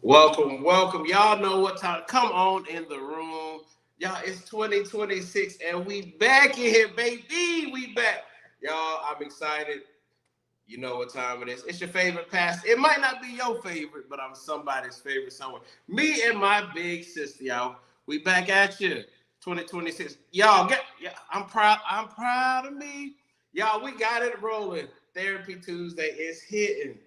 Welcome, welcome. Y'all know what time. Come on in the room. Y'all, it's 2026 and we back in here, baby. We back. Y'all, I'm excited. You know what time it is. It's your favorite pastor. It might not be your favorite, but I'm somebody's favorite somewhere. Me and my big sister, y'all. We back at you. 2026. Y'all, I'm proud. I'm proud of me. Y'all, we got it rolling. Therapy Tuesday is hitting.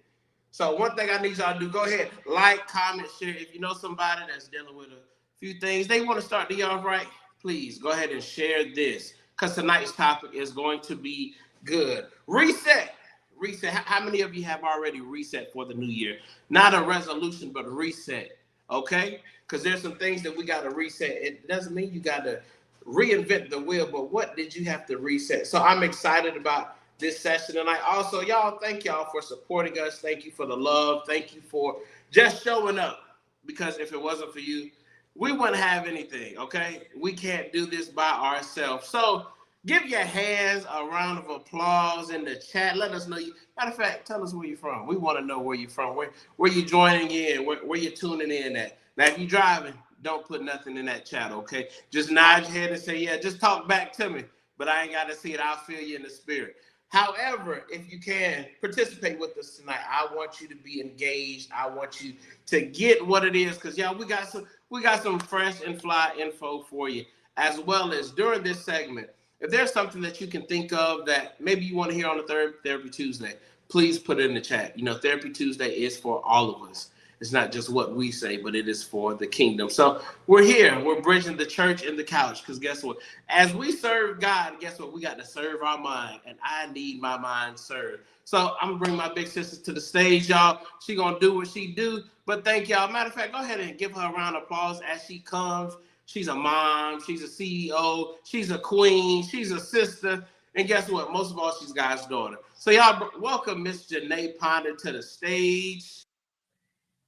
So one thing I need y'all to do, go ahead, like, comment, share. If you know somebody that's dealing with a few things, they want to start the year off right, please go ahead and share this because tonight's topic is going to be good. Reset. Reset. How many of you have already reset for the new year? Not a resolution, but a reset. Okay? Because there's some things that we got to reset. It doesn't mean you got to reinvent the wheel, but what did you have to reset? So I'm excited about this session tonight. Also, y'all, thank y'all for supporting us. Thank you for the love. Thank you for just showing up. Because if it wasn't for you, we wouldn't have anything, okay? We can't do this by ourselves. So give your hands a round of applause in the chat. Let us know you. Matter of fact, tell us where you're from. We want to know where you're from, where you're joining in, where you're tuning in at. Now, if you're driving, don't put nothing in that chat, okay? Just nod your head and say, yeah, just talk back to me. But I ain't got to see it. I'll feel you in the spirit. However, if you can participate with us tonight, I want you to be engaged. I want you to get what it is, because y'all, we got some fresh and fly info for you, as well as during this segment. If there's something that you can think of that maybe you want to hear on the third Therapy Tuesday, please put it in the chat. You know, Therapy Tuesday is for all of us. It's not just what we say, but it is for the kingdom. So we're here. We're bridging the church and the couch. Because guess what? As we serve God, guess what? We got to serve our mind. And I need my mind served. So I'm going to bring my big sister to the stage, y'all. She going to do what she do. But thank y'all. Matter of fact, go ahead and give her a round of applause as she comes. She's a mom. She's a CEO. She's a queen. She's a sister. And guess what? Most of all, she's God's daughter. So y'all welcome Miss Janae Ponder to the stage.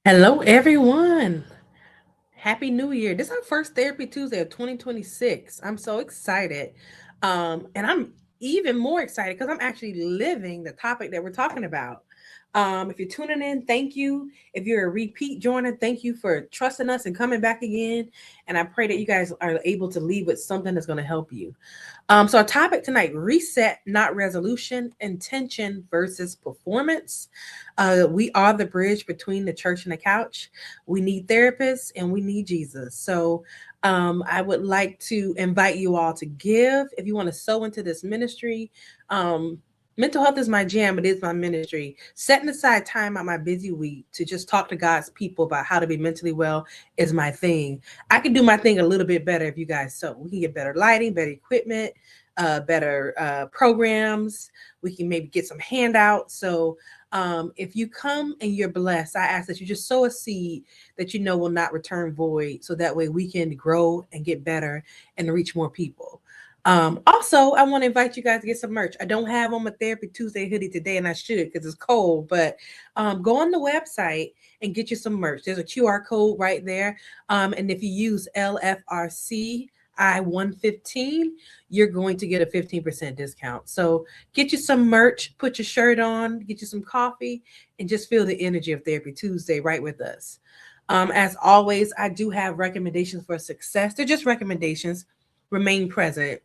Hello, everyone. Happy New Year. This is our first Therapy Tuesday of 2026. I'm so excited. And I'm even more excited because I'm actually living the topic that we're talking about. If you're tuning in, thank you. If you're a repeat joiner, thank you for trusting us and coming back again. And I pray that you guys are able to leave with something that's going to help you. So our topic tonight, reset, not resolution, intention versus performance. We are the bridge between the church and the couch. We need therapists and we need Jesus. So I would like to invite you all to give. If you want to sow into this ministry, mental health is my jam. It is my ministry. Setting aside time out my busy week to just talk to God's people about how to be mentally well is my thing. I can do my thing a little bit better if you guys so. We can get better lighting, better equipment, better programs. We can maybe get some handouts. So if you come and you're blessed, I ask that you just sow a seed that you know will not return void. So that way we can grow and get better and reach more people. Also, I want to invite you guys to get some merch. I don't have on my Therapy Tuesday hoodie today, and I should because it's cold. But go on the website and get you some merch. There's a QR code right there. And if you use LFRC I-115, you're going to get a 15% discount. So get you some merch, put your shirt on, get you some coffee, and just feel the energy of Therapy Tuesday right with us. As always, I do have recommendations for success. They're just recommendations. Remain present.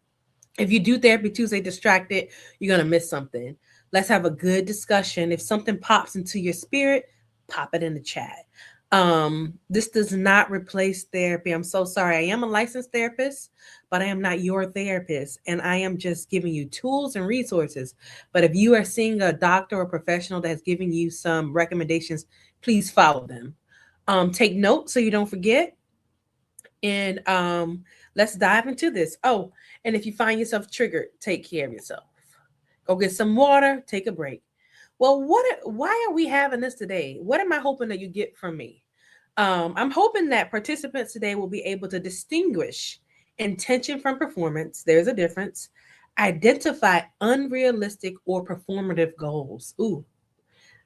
If you do Therapy Tuesday distracted, you're going to miss something. Let's have a good discussion. If something pops into your spirit, pop it in the chat. This does not replace therapy. I'm so sorry. I am a licensed therapist, but I am not your therapist. And I am just giving you tools and resources. But if you are seeing a doctor or professional that's giving you some recommendations, please follow them. Take notes so you don't forget. And let's dive into this. Oh, and if you find yourself triggered, take care of yourself. Go get some water, take a break. Well, why are we having this today? What am I hoping that you get from me? I'm hoping that participants today will be able to distinguish intention from performance. There's a difference. Identify unrealistic or performative goals. Ooh.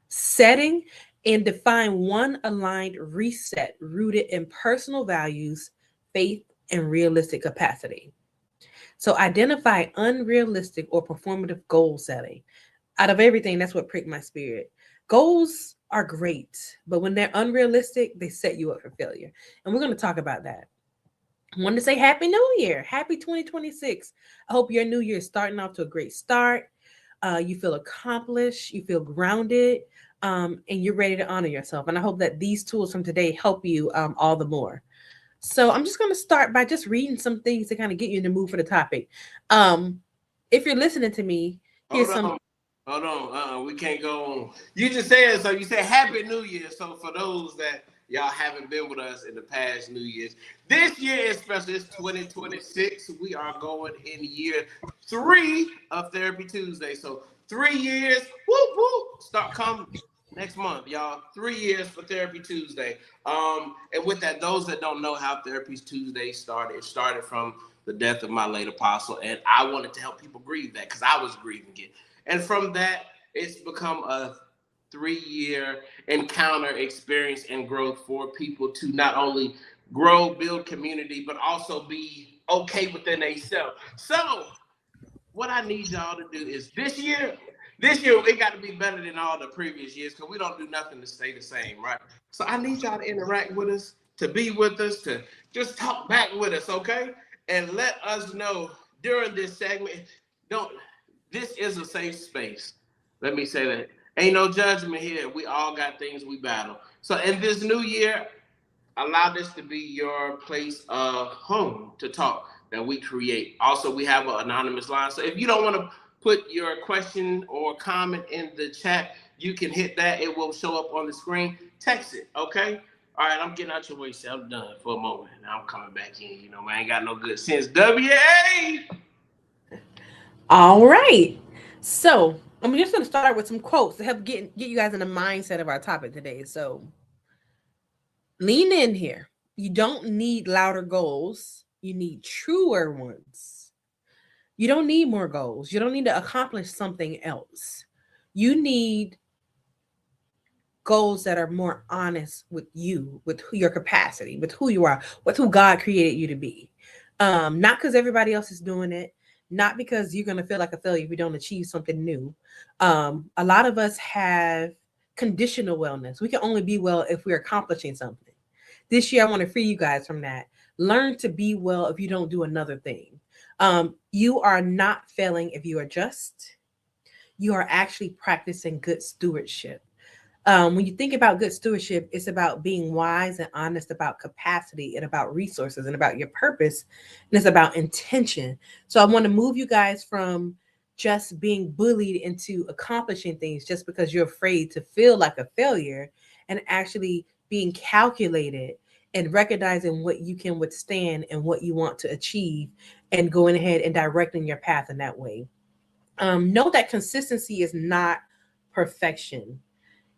Setting and define one aligned reset rooted in personal values, faith, and realistic capacity. So identify unrealistic or performative goal setting. Out of everything, that's what pricked my spirit. Goals are great, but when they're unrealistic, they set you up for failure. And we're going to talk about that. I wanted to say Happy New Year. Happy 2026. I hope your new year is starting off to a great start. You feel accomplished, you feel grounded, and you're ready to honor yourself. And I hope that these tools from today help you all the more. So I'm just going to start by just reading some things to kind of get you in the mood for the topic. If you're listening to me, here's Hold some. on. Hold on. We can't go on. You just said so. You said Happy New Year. So for those that y'all haven't been with us in the past New Year's, this year especially, it's 2026. We are going in year 3 of Therapy Tuesday. So 3 years. Whoop whoop. Start coming next month, y'all. 3 years for Therapy Tuesday. And with that, those that don't know how Therapy Tuesday started, it started from the death of my late apostle, and I wanted to help people grieve that because I was grieving it. And from that, it's become a 3-year encounter, experience, and growth for people to not only grow, build community, but also be okay within themselves. So, what I need y'all to do is this year, it got to be better than all the previous years because we don't do nothing to stay the same, right? So, I need y'all to interact with us, to be with us, to just talk back with us, okay? And let us know during this segment, this is a safe space. Let me say that. Ain't no judgment here. We all got things we battle. So in this new year, allow this to be your place of home to talk that we create. Also, we have an anonymous line. So if you don't want to put your question or comment in the chat, you can hit that. It will show up on the screen. Text it, okay? All right, I'm getting out your way, so I'm done for a moment. Now I'm coming back in. You know, I ain't got no good sense. WA! All right. So I'm just going to start with some quotes to help get you guys in the mindset of our topic today. So lean in here. You don't need louder goals. You need truer ones. You don't need more goals. You don't need to accomplish something else. You need goals that are more honest with you, with your capacity, with who you are, with who God created you to be. Not because everybody else is doing it, not because you're going to feel like a failure if you don't achieve something new. A lot of us have conditional wellness. We can only be well if we're accomplishing something. This year, I want to free you guys from that. Learn to be well if you don't do another thing. You are not failing if you adjust. You are actually practicing good stewardship. When you think about good stewardship, it's about being wise and honest about capacity and about resources and about your purpose. And it's about intention. So I want to move you guys from just being bullied into accomplishing things just because you're afraid to feel like a failure and actually being calculated and recognizing what you can withstand and what you want to achieve and going ahead and directing your path in that way. Know that consistency is not perfection.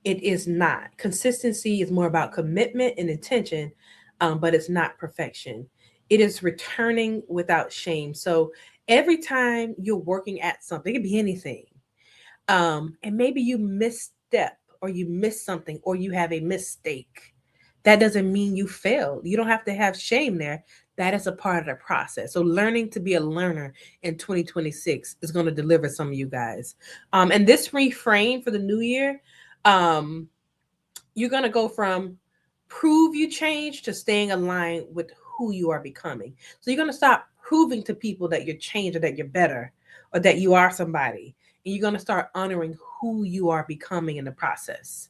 It is not. Consistency is more about commitment and intention, but it's not perfection. It is returning without shame. So every time you're working at something, it could be anything, and maybe you misstep or you miss something or you have a mistake. That doesn't mean you failed. You don't have to have shame there. That is a part of the process. So learning to be a learner in 2026 is going to deliver some of you guys. And this reframe for the new year, you're going to go from prove you change to staying aligned with who you are becoming. So you're going to stop proving to people that you're changed or that you're better or that you are somebody. And you're going to start honoring who you are becoming in the process.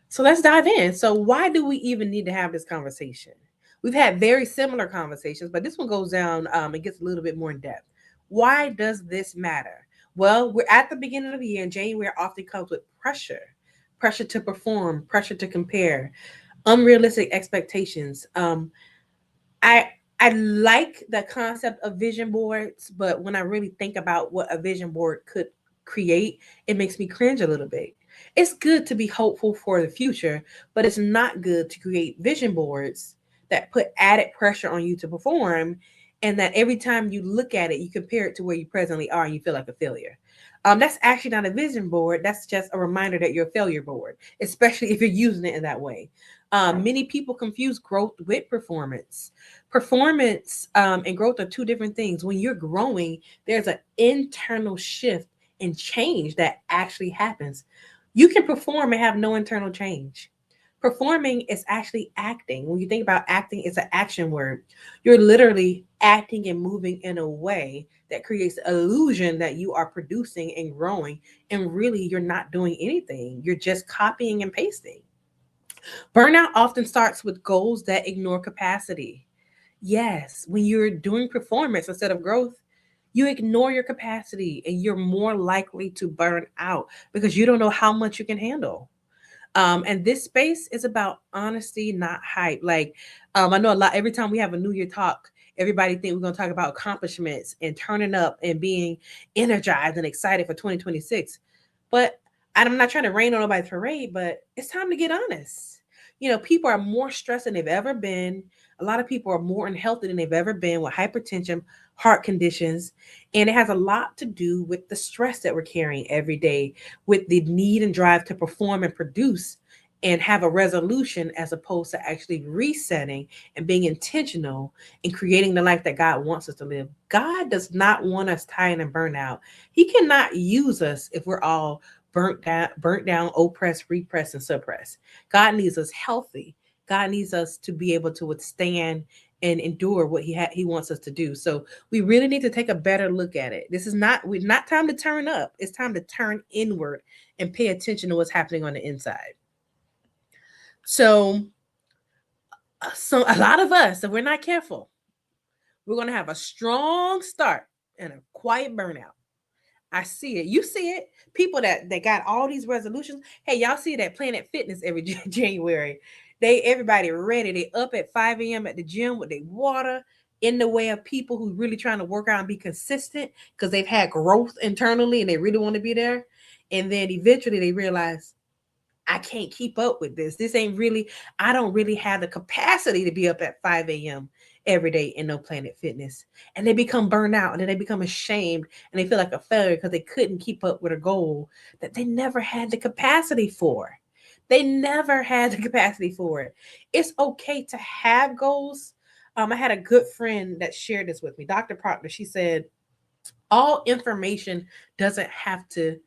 So let's dive in. So why do we even need to have this conversation? We've had very similar conversations, but this one goes down and gets a little bit more in depth. Why does this matter? Well, we're at the beginning of the year, and January often comes with pressure to perform, pressure to compare, unrealistic expectations. I like the concept of vision boards, but when I really think about what a vision board could create, it makes me cringe a little bit. It's good to be hopeful for the future, but it's not good to create vision boards that put added pressure on you to perform, and that every time you look at it, you compare it to where you presently are and you feel like a failure. That's actually not a vision board. That's just a reminder that you're a failure board, especially if you're using it in that way. Many people confuse growth with performance. Performance and growth are two different things. When you're growing, there's an internal shift and change that actually happens. You can perform and have no internal change. Performing is actually acting. When you think about acting, it's an action word. You're literally acting and moving in a way that creates the illusion that you are producing and growing, and really you're not doing anything. You're just copying and pasting. Burnout often starts with goals that ignore capacity. Yes, when you're doing performance instead of growth, you ignore your capacity and you're more likely to burn out because you don't know how much you can handle. And this space is about honesty, not hype. Like, I know a lot. Every time we have a New Year talk, everybody think we're gonna talk about accomplishments and turning up and being energized and excited for 2026. But I'm not trying to rain on nobody's parade, but it's time to get honest. People are more stressed than they've ever been. A lot of people are more unhealthy than they've ever been with hypertension, heart conditions, and it has a lot to do with the stress that we're carrying every day, with the need and drive to perform and produce and have a resolution as opposed to actually resetting and being intentional and creating the life that God wants us to live. God does not want us tired and burnt out. He cannot use us if we're all burnt down, oppressed, repressed, and suppressed. God needs us healthy. God needs us to be able to withstand and endure what he wants us to do. So we really need to take a better look at it. This is not time to turn up. It's time to turn inward and pay attention to what's happening on the inside. So, so a lot of us, if we're not careful, we're going to have a strong start and a quiet burnout. I see it. You see it. People that got all these resolutions. Hey, y'all see that Planet Fitness every January. Everybody ready. They up at 5 a.m. at the gym with their water in the way of people who really trying to work out and be consistent because they've had growth internally and they really want to be there. And then eventually they realize I can't keep up with this. This ain't really, I don't really have the capacity to be up at 5 a.m. every day in no Planet Fitness. And they become burned out and then they become ashamed and they feel like a failure because they couldn't keep up with a goal that they never had the capacity for. They never had the capacity for it. It's okay to have goals. I had a good friend that shared this with me, Dr. Proctor. She said, all information doesn't have to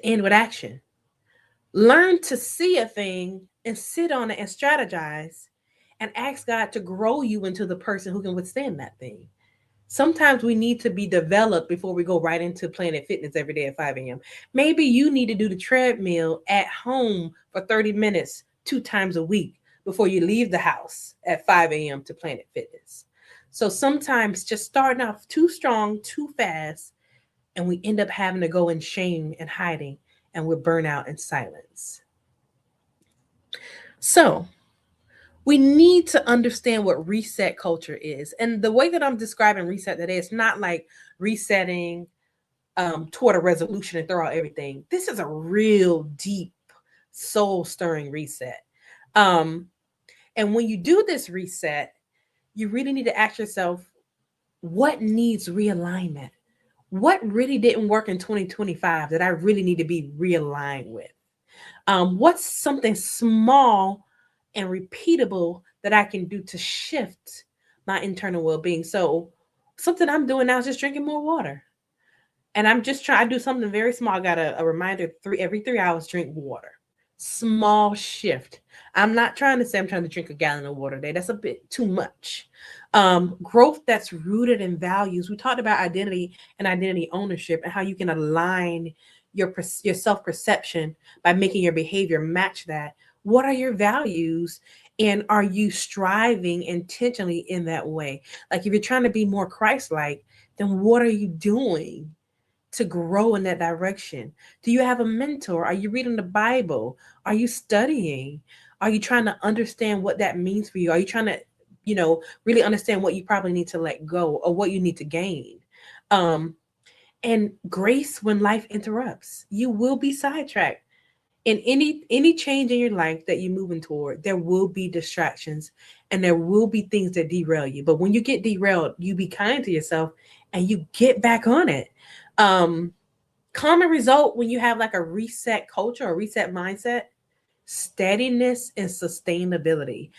end with action. Learn to see a thing and sit on it and strategize and ask God to grow you into the person who can withstand that thing. Sometimes we need to be developed before we go right into Planet Fitness every day at 5 a.m. Maybe you need to do the treadmill at home for 30 minutes 2 times a week before you leave the house at 5 a.m. to Planet Fitness. So sometimes just starting off too strong, too fast, and we end up having to go in shame and hiding and we're burnt out in silence. So we need to understand what reset culture is. And the way that I'm describing reset today, it's not like resetting toward a resolution and throw out everything. This is a real deep, soul stirring reset. Um, and when you do this reset, you really need to ask yourself what needs realignment? What really didn't work in 2025 that I really need to be realigned with? What's something small and repeatable that I can do to shift my internal well-being? So something I'm doing now is just drinking more water. And I'm just trying to do something very small. I got a reminder every 3 hours, drink water. Small shift. I'm not trying to say I'm trying to drink a gallon of water a day. That's a bit too much. Growth that's rooted in values. We talked about identity and identity ownership and how you can align your self-perception by making your behavior match that. What are your values? And are you striving intentionally in that way? Like if you're trying to be more Christ-like, then what are you doing to grow in that direction? Do you have a mentor? Are you reading the Bible? Are you studying? Are you trying to understand what that means for you? Are you trying to, really understand what you probably need to let go or what you need to gain? And grace when life interrupts. You will be sidetracked. In any change in your life that you're moving toward, there will be distractions and there will be things that derail you. But when you get derailed, you be kind to yourself and you get back on it. Common result when you have like a reset culture or reset mindset, steadiness and sustainability.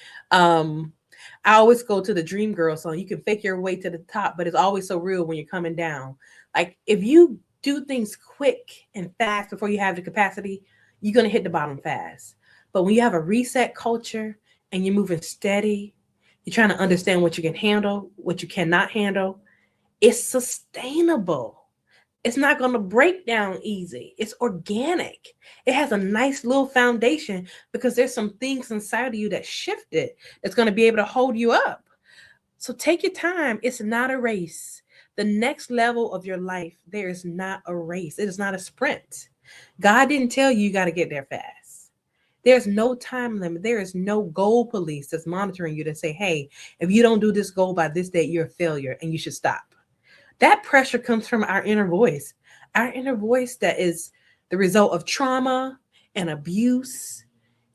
I always go to the Dream Girl song. You can fake your way to the top, but it's always so real when you're coming down. Like if you do things quick and fast before you have the capacity, you're going to hit the bottom fast. But when you have a reset culture and you're moving steady, you're trying to understand what you can handle, what you cannot handle, it's sustainable. It's not going to break down easy. It's organic. It has a nice little foundation because there's some things inside of you that shifted that's going to be able to hold you up. So take your time. It's not a race. The next level of your life, there is not a race. It is not a sprint. God didn't tell you you got to get there fast. There's no time limit. There is no goal police that's monitoring you to say, hey, if you don't do this goal by this date, you're a failure and you should stop. That pressure comes from our inner voice that is the result of trauma and abuse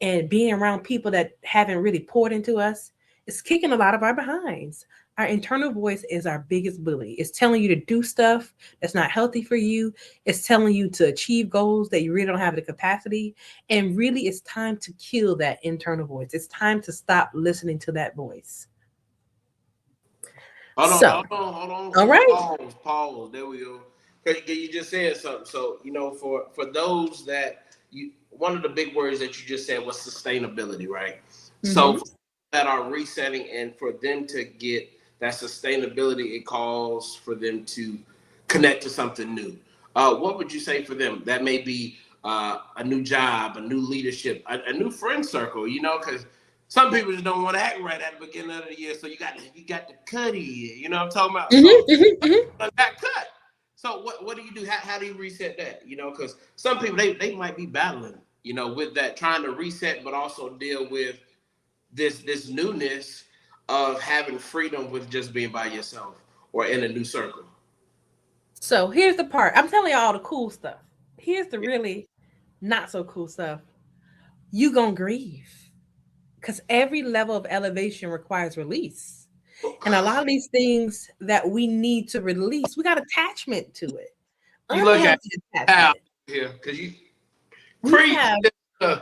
and being around people that haven't really poured into us. It's kicking a lot of our behinds. Our internal voice is our biggest bully. It's telling you to do stuff that's not healthy for you. It's telling you to achieve goals that you really don't have the capacity. And really, it's time to kill that internal voice. It's time to stop listening to that voice. Hold So, on, hold on. all right. Pause. There we go. 'Cause you just said something. So, for those that one of the big words that you just said was sustainability, right? So Mhm. for that are resetting and for them to get that sustainability, it calls for them to connect to something new. What would you say for them? That may be a new job, a new leadership, a new friend circle, because some people just don't want to act right at the beginning of the year. So you got the cutty, what I'm talking about? Mhm, So mhm, mhm. that cut. So what do you do? How do you reset that? Because some people they might be battling, with that, trying to reset, but also deal with this newness of having freedom with just being by yourself or in a new circle. So here's the part. I'm telling you all the cool stuff. Here's the really not so cool stuff. You gonna grieve because every level of elevation requires release. And a lot of these things that we need to release, we got attachment to it. You look at Unhealthy how attachment. here because you We preach. have uh,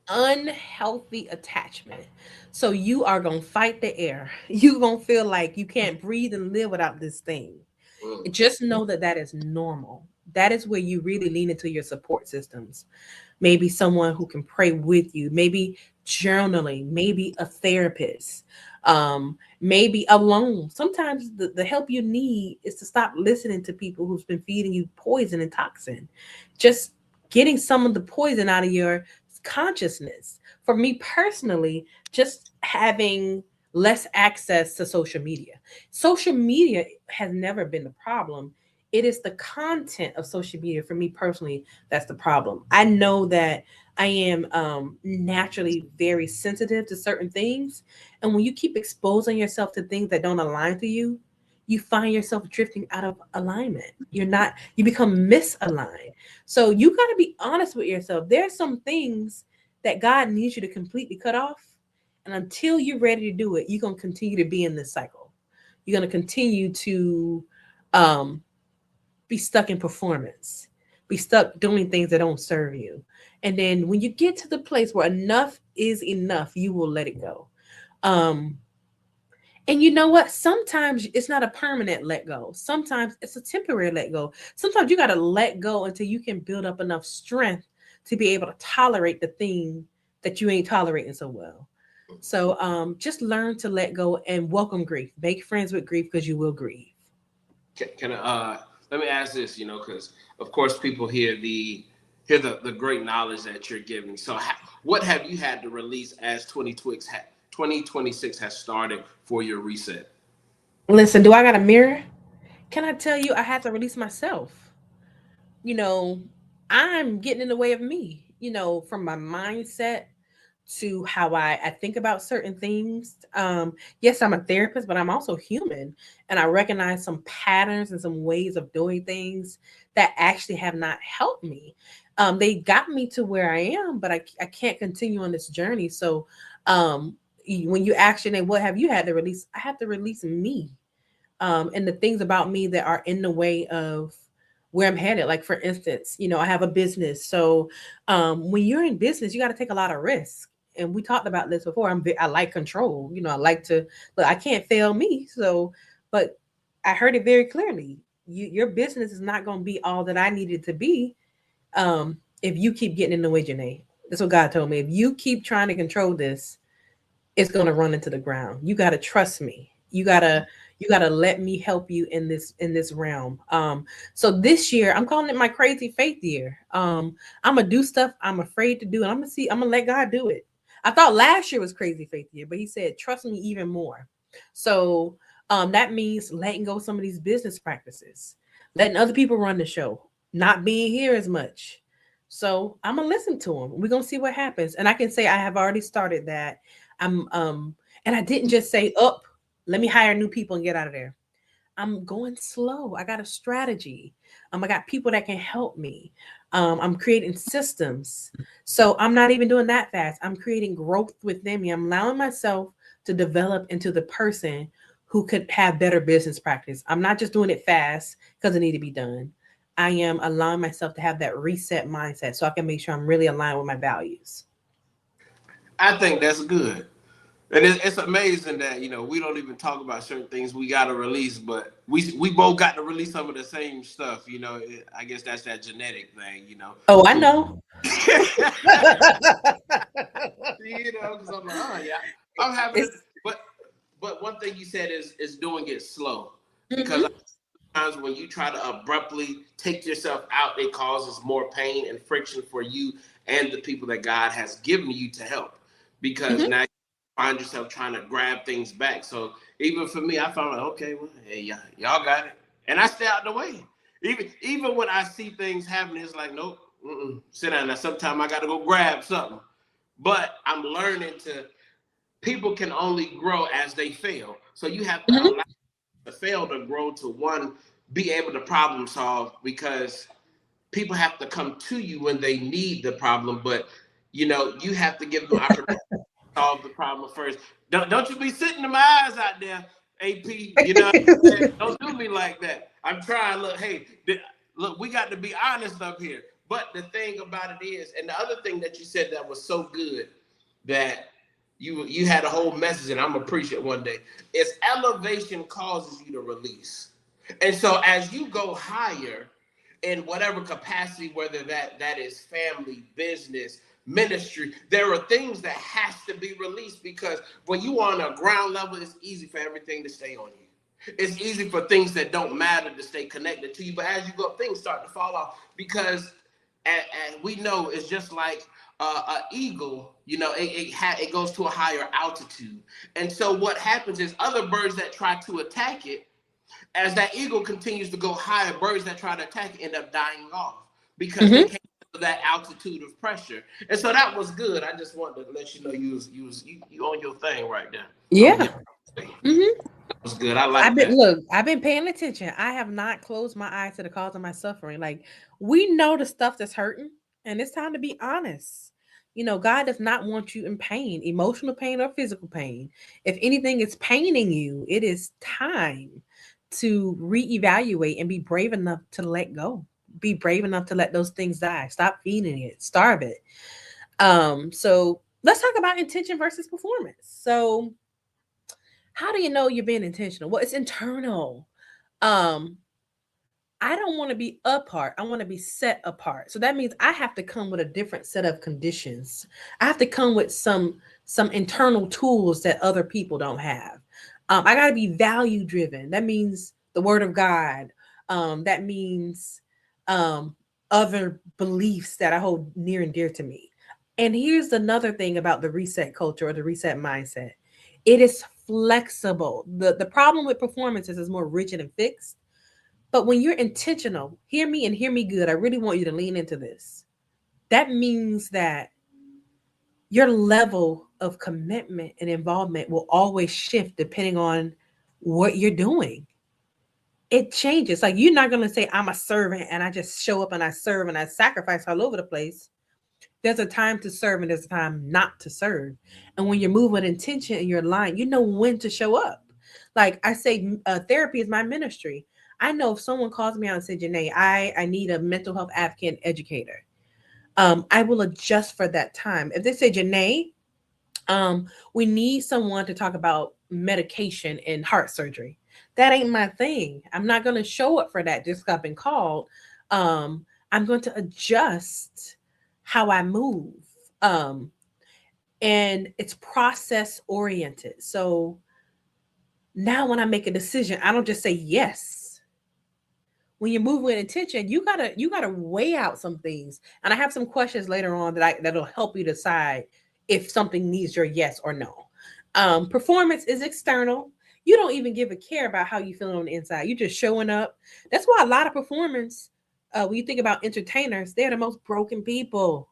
unhealthy attachment. So you are gonna fight the air. You gonna feel like you can't breathe and live without this thing. Just know that that is normal. That is where you really lean into your support systems. Maybe someone who can pray with you, maybe journaling, maybe a therapist, maybe alone. Sometimes the help you need is to stop listening to people who's been feeding you poison and toxin. Just getting some of the poison out of your consciousness. For me personally, just having less access to social media. Social media has never been the problem. It is the content of social media for me personally that's the problem. I know that I am naturally very sensitive to certain things. And when you keep exposing yourself to things that don't align to you, you find yourself drifting out of alignment. You become misaligned. So you got to be honest with yourself. There's some things that God needs you to completely cut off. And until you're ready to do it, you're going to continue to be in this cycle. You're going to continue to um, be stuck in performance, be stuck doing things that don't serve you. And then when you get to the place where enough is enough, you will let it go. Um, and you know what? Sometimes it's not a permanent let go. Sometimes it's a temporary let go. Sometimes you got to let go until you can build up enough strength to be able to tolerate the thing that you ain't tolerating so well. So just learn to let go and welcome grief. Make friends with grief because you will grieve. Can I, let me ask this, because of course people hear the great knowledge that you're giving. So what have you had to release as 2026 has started for your reset? Listen, do I got a mirror? Can I tell you, I had to release myself. You know, I'm getting in the way of me, from my mindset to how I think about certain things. Yes, I'm a therapist, but I'm also human. And I recognize some patterns and some ways of doing things that actually have not helped me. They got me to where I am, but I can't continue on this journey. So when you actually, what have you had to release? I have to release me and the things about me that are in the way of where I'm headed. Like for instance, I have a business. So when you're in business, you got to take a lot of risk. And we talked about this before. I like control. I like to look. I can't fail me. So, but I heard it very clearly. your business is not going to be all that I needed to be. If you keep getting in the way, Janae. That's what God told me. If you keep trying to control this, it's going to run into the ground. You got to trust me. You got to let me help you in this realm. So this year I'm calling it my crazy faith year. I'm going to do stuff I'm afraid to do, and I'm going to let God do it. I thought last year was crazy faith year, but he said trust me even more. So that means letting go some of these business practices, letting other people run the show, not being here as much. So I'm gonna listen to him. We're gonna see what happens. And I can say I have already started that. I'm and I didn't just say, up, let me hire new people and get out of there. I'm going slow. I got a strategy. I got people that can help me. I'm creating systems. So I'm not even doing that fast. I'm creating growth within me. I'm allowing myself to develop into the person who could have better business practice. I'm not just doing it fast because it need to be done. I am allowing myself to have that reset mindset so I can make sure I'm really aligned with my values. I think that's good. And it's amazing that we don't even talk about certain things we got to release, but we both got to release some of the same stuff. I guess that's that genetic thing. Oh, I know. Because I'm like, oh yeah, I'm having it. It's But one thing you said is doing it slow, because mhm, sometimes when you try to abruptly take yourself out, it causes more pain and friction for you and the people that God has given you to help. Because mhm, now find yourself trying to grab things back. So even for me, I found like, okay, well, hey, y'all got it, and I stay out the way. Even when I see things happening, it's like, nope, sit down. Now, sometimes I got to go grab something, but I'm learning to. People can only grow as they fail, so you have to mhm, allow to fail to grow to one, be able to problem solve, because people have to come to you when they need the problem, but you have to give them opportunity solve the problem first. Don't you be sitting in my eyes out there, AP. Don't do me like that. I'm trying. Look, hey, look, we got to be honest up here. But the thing about it is, and the other thing that you said that was so good, that you had a whole message, and I'm gonna preach it one day. Is elevation causes you to release, and so as you go higher in whatever capacity, whether that is family, business, ministry, there are things that has to be released, because when you are on a ground level, it's easy for everything to stay on you. It's easy for things that don't matter to stay connected to you. But as you go up, things start to fall off, because and we know it's just like an eagle. It goes to a higher altitude, and so what happens is other birds that try to attack it, as that eagle continues to go higher, birds that try to attack it end up dying off, because they mhm. can't handle that altitude of pressure. And so that was good. I just wanted to let you know you on your thing right there. I'm gonna Yeah. get that Mhm. was good. I like that. I've been paying attention. I have not closed my eyes to the cause of my suffering. Like, we know the stuff that's hurting, and it's time to be honest. God does not want you in pain, emotional pain or physical pain. If anything is paining you, it is time to reevaluate and be brave enough to let go. Be brave enough to let those things die. Stop feeding it, starve it. So let's talk about intention versus performance. So how do you know you're being intentional? Well, it's internal. Um, I don't want to be apart. I want to be set apart. So that means I have to come with a different set of conditions. I have to come with some internal tools that other people don't have. I got to be value driven. That means the word of God. That means um, other beliefs that I hold near and dear to me. And here's another thing about the reset culture or the reset mindset. It is flexible. The problem with performances is more rigid and fixed, but when you're intentional, hear me and hear me good. I really want you to lean into this. That means that your level of commitment and involvement will always shift depending on what you're doing. It changes. Like, you're not going to say, I'm a servant and I just show up and I serve and I sacrifice all over the place. There's a time to serve and there's a time not to serve. And when you move with intention and you're aligned, you know when to show up. Like I say, therapy is my ministry. I know if someone calls me out and says, Janae, I need a mental health advocate and educator, I will adjust for that time. If they say, Janae, we need someone to talk about medication and heart surgery, That ain't my thing. I'm not going to show up for that just 'cause I've been called. I'm going to adjust how I move. Um, and it's process oriented. So now when I make a decision, I don't just say yes. When you move with intention, you gotta weigh out some things. And I have some questions later on that'll help you decide if something needs your yes or no. Performance is external. You don't even give a care about how you feel on the inside. You're just showing up. That's why a lot of performance, when you think about entertainers, they're the most broken people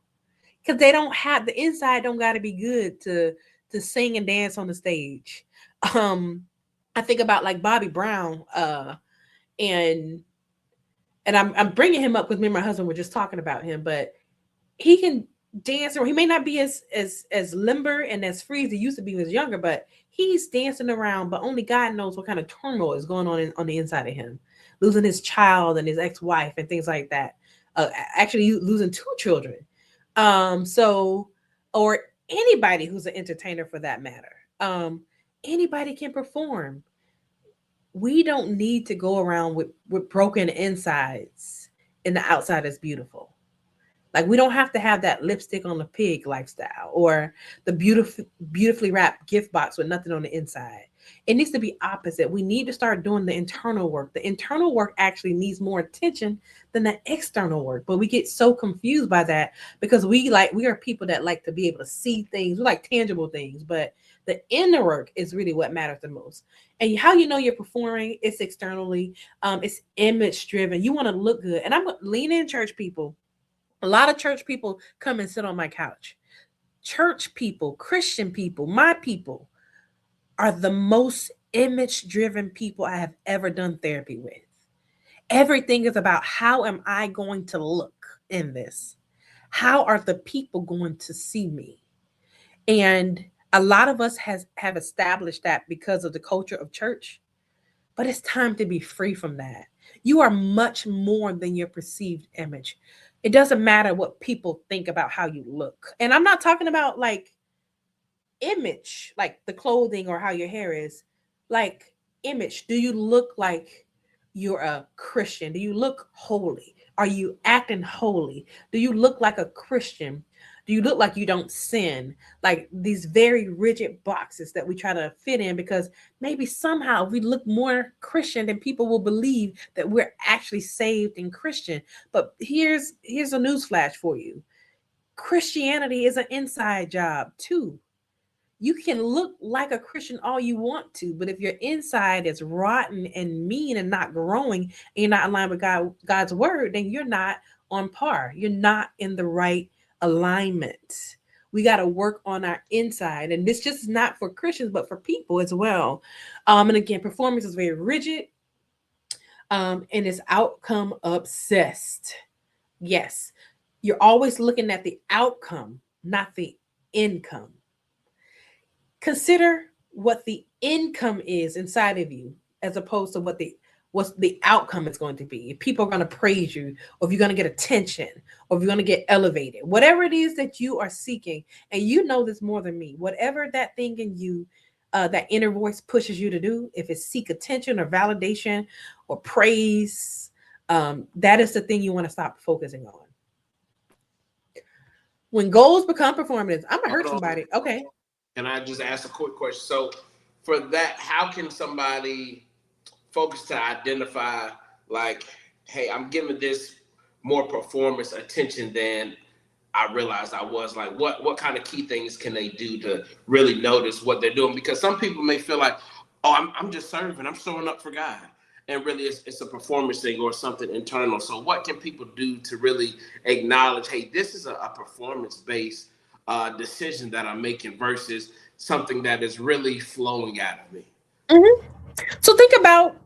because they don't have the inside. Don't got to be good to sing and dance on the stage. Um, I think about like Bobby Brown, and I'm bringing him up because me and my husband were just talking about him, but he can dance, or he may not be as limber and as free as he used to be when he was younger, but he's dancing around. But only God knows what kind of turmoil is going on on the inside of him, losing his child and his ex-wife and things like that. Actually, losing two children. So, or anybody who's an entertainer for that matter. Anybody can perform. We don't need to go around with broken insides and the outside is beautiful. Like we don't have to have that lipstick on the pig lifestyle or the beautifully wrapped gift box with nothing on the inside. It needs to be opposite. We need to start doing the internal work. The internal work actually needs more attention than the external work. But we get so confused by that because we are people that like to be able to see things. We like tangible things, but the inner work is really what matters the most. And how you know you're performing, it's externally, it's image driven. You want to look good. And I'm lean in, church people. A lot of church people come and sit on my couch. Church people, Christian people, my people are the most image driven people I have ever done therapy with. Everything is about how am I going to look in this? How are the people going to see me? And a lot of us have established that because of the culture of church, but it's time to be free from that. You are much more than your perceived image. It doesn't matter what people think about how you look. And I'm not talking about like image, like the clothing or how your hair is, like image. Do you look like you're a Christian? Do you look holy? Are you acting holy? Do you look like a Christian? Do you look like you don't sin? Like these very rigid boxes that we try to fit in because maybe somehow if we look more Christian, then people will believe that we're actually saved and Christian. But here's a news flash for you. Christianity is an inside job too. You can look like a Christian all you want to, but if your inside is rotten and mean and not growing, and you're not aligned with God's word, then you're not on par. You're not in the right alignment. We got to work on our inside, and this just is not for Christians, but for people as well. And again, performance is very rigid, and it's outcome obsessed. Yes, you're always looking at the outcome, not the income. Consider what the income is inside of you as opposed to what the outcome is going to be. If people are going to praise you, or if you're going to get attention, or if you're going to get elevated, whatever it is that you are seeking, and you know this more than me, whatever that thing in you, that inner voice pushes you to do, if it's seek attention or validation or praise, that is the thing you want to stop focusing on. When goals become performative, I'm going to hurt somebody. Okay. Can I just ask a quick question? So for that, how can somebody focus to identify like, hey, I'm giving this more performance attention than I realized I was? Like, what kind of key things can they do to really notice what they're doing? Because some people may feel like, oh, I'm just serving, I'm showing up for God. And really it's a performance thing or something internal. So what can people do to really acknowledge, hey, this is a performance-based decision that I'm making versus something that is really flowing out of me? Mm-hmm. So think about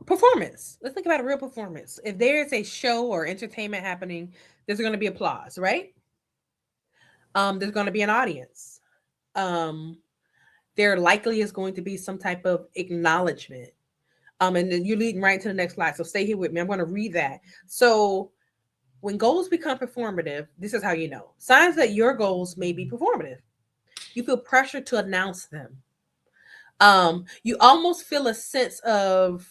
performance. Let's think about a real performance. If there's a show or entertainment happening, there's going to be applause, right? There's going to be an audience. There likely is going to be some type of acknowledgement. And then you're leading right into the next slide. So stay here with me. I'm going to read that. So when goals become performative, this is how you know. Signs that your goals may be performative. You feel pressure to announce them. You almost feel a sense of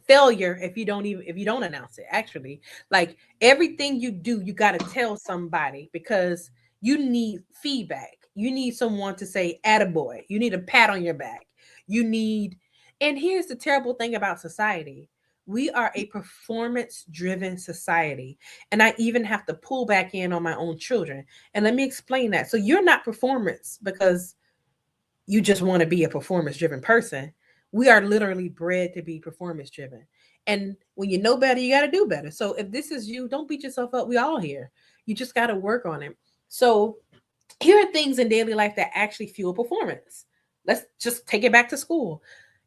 failure if you don't announce it. Actually, like everything you do, you got to tell somebody because you need feedback. You need someone to say attaboy. You need a pat on your back. You need, and here's the terrible thing about society. We are a performance driven society. And I even have to pull back in on my own children. And let me explain that. So you're not performance because you just want to be a performance driven person. We are literally bred to be performance driven. And when you know better, you got to do better. So if this is you, don't beat yourself up. We all here. You just got to work on it. So here are things in daily life that actually fuel performance. Let's just take it back to school.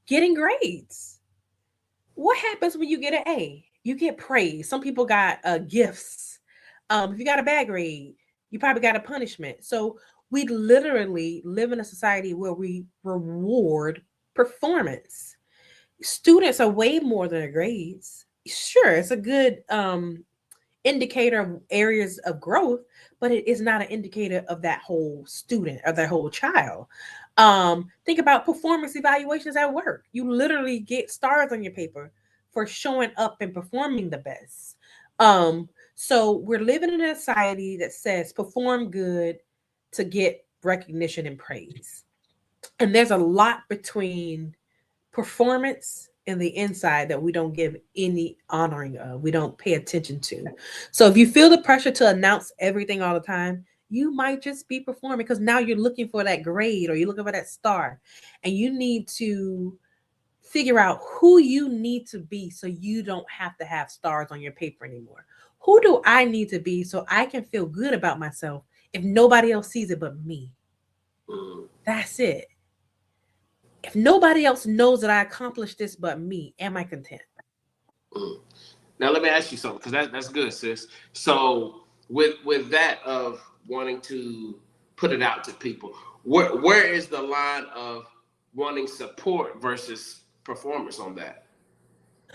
Getting grades. What happens when you get an A? You get praise. Some people got gifts. If you got a bad grade, you probably got a punishment. So we literally live in a society where we reward performance. Students are way more than their grades. Sure, it's a good indicator of areas of growth, but it is not an indicator of that whole student or that whole child. Think about performance evaluations at work. You literally get stars on your paper for showing up and performing the best. So we're living in a society that says perform good to get recognition and praise. And there's a lot between performance and the inside that we don't give any honoring of, we don't pay attention to. So if you feel the pressure to announce everything all the time, you might just be performing because now you're looking for that grade or you're looking for that star, and you need to figure out who you need to be so you don't have to have stars on your paper anymore. Who do I need to be so I can feel good about myself if nobody else sees it but me? That's it. If nobody else knows that I accomplished this but me, am I content? Now let me ask you something, because that's good, sis. So with that of wanting to put it out to people, where is the line of wanting support versus performance on that?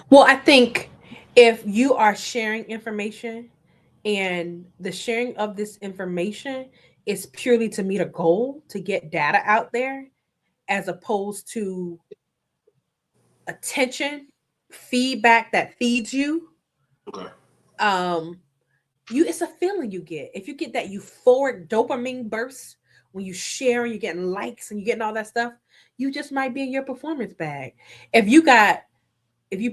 Well, I think if you are sharing information and the sharing of this information is purely to meet a goal, to get data out there, as opposed to attention, feedback that feeds you, Okay. um, it's a feeling you get. If you get that euphoric dopamine burst when you share and you're getting likes and you're getting all that stuff, you just might be in your performance bag. If you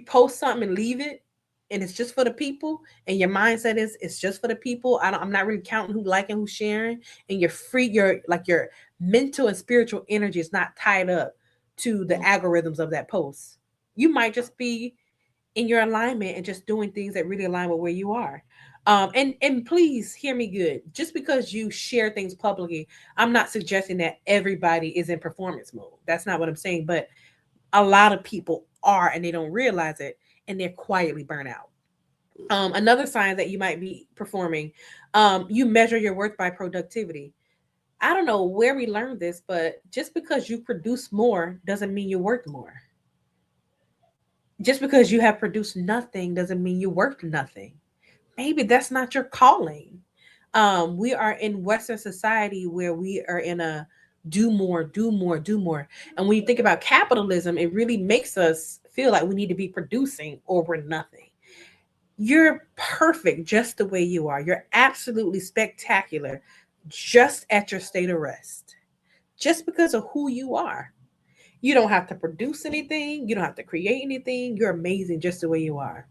post something and leave it and it's just for the people and your mindset is it's just for the people, I'm not really counting who liking, who's sharing, and you're free, your mental and spiritual energy is not tied up to the algorithms of that post. You might just be in your alignment and just doing things that really align with where you are. And please hear me good. Just because you share things publicly, I'm not suggesting that everybody is in performance mode. That's not what I'm saying. But a lot of people are, and they don't realize it, and they're quietly burnt out. Another sign that you might be performing, you measure your worth by productivity. I don't know where we learned this, but just because you produce more doesn't mean you're worth more. Just because you have produced nothing doesn't mean you're worth nothing. Maybe that's not your calling. We are in Western society where we are in a do more, do more, do more. And when you think about capitalism, it really makes us feel like we need to be producing or we're nothing. You're perfect just the way you are. You're absolutely spectacular just at your state of rest, just because of who you are. You don't have to produce anything, you don't have to create anything. You're amazing just the way you are.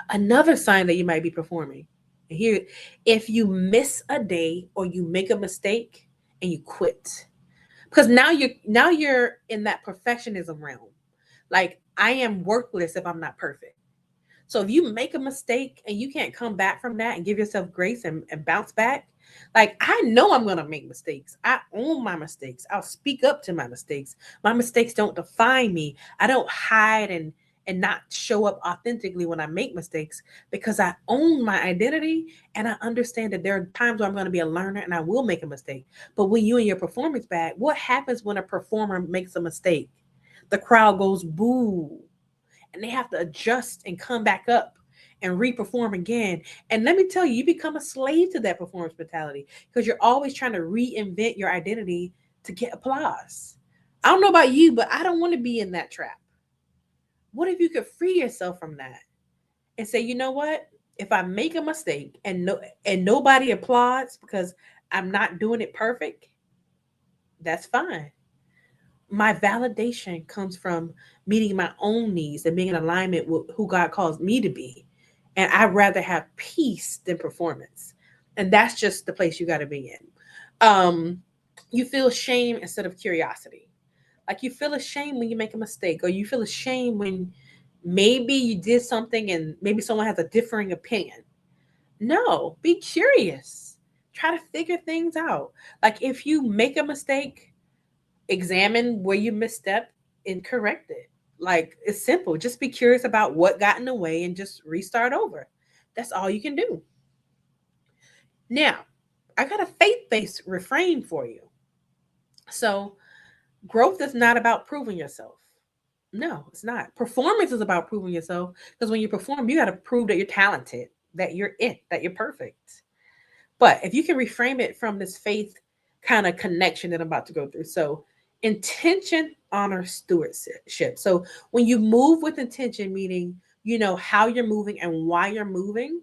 Another sign that you might be performing. Here, if you miss a day or you make a mistake and you quit, because now you're in that perfectionism realm. Like I am worthless if I'm not perfect. So if you make a mistake and you can't come back from that and give yourself grace and bounce back, like I know I'm gonna make mistakes. I own my mistakes. I'll speak up to my mistakes. My mistakes don't define me. I don't hide and not show up authentically when I make mistakes because I own my identity and I understand that there are times where I'm going to be a learner and I will make a mistake. But when you in your performance bag, what happens when a performer makes a mistake? The crowd goes boo and they have to adjust and come back up and re-perform again. And let me tell you, you become a slave to that performance mentality because you're always trying to reinvent your identity to get applause. I don't know about you, but I don't want to be in that trap. What if you could free yourself from that and say, you know what? If I make a mistake and nobody applauds because I'm not doing it perfect, that's fine. My validation comes from meeting my own needs and being in alignment with who God calls me to be. And I'd rather have peace than performance. And that's just the place you got to be in. You feel shame instead of curiosity. Like you feel ashamed when you make a mistake, or you feel ashamed when maybe you did something and maybe someone has a differing opinion. No, be curious. Try to figure things out. Like if you make a mistake, examine where you misstep and correct it. Like it's simple. Just be curious about what got in the way and just restart over. That's all you can do. Now, I got a faith-based refrain for you. So, growth is not about proving yourself. No, it's not. Performance is about proving yourself because when you perform, you got to prove that you're talented, that you're it, that you're perfect. But if you can reframe it from this faith kind of connection that I'm about to go through. So, intention honors stewardship. So, when you move with intention, meaning you know how you're moving and why you're moving,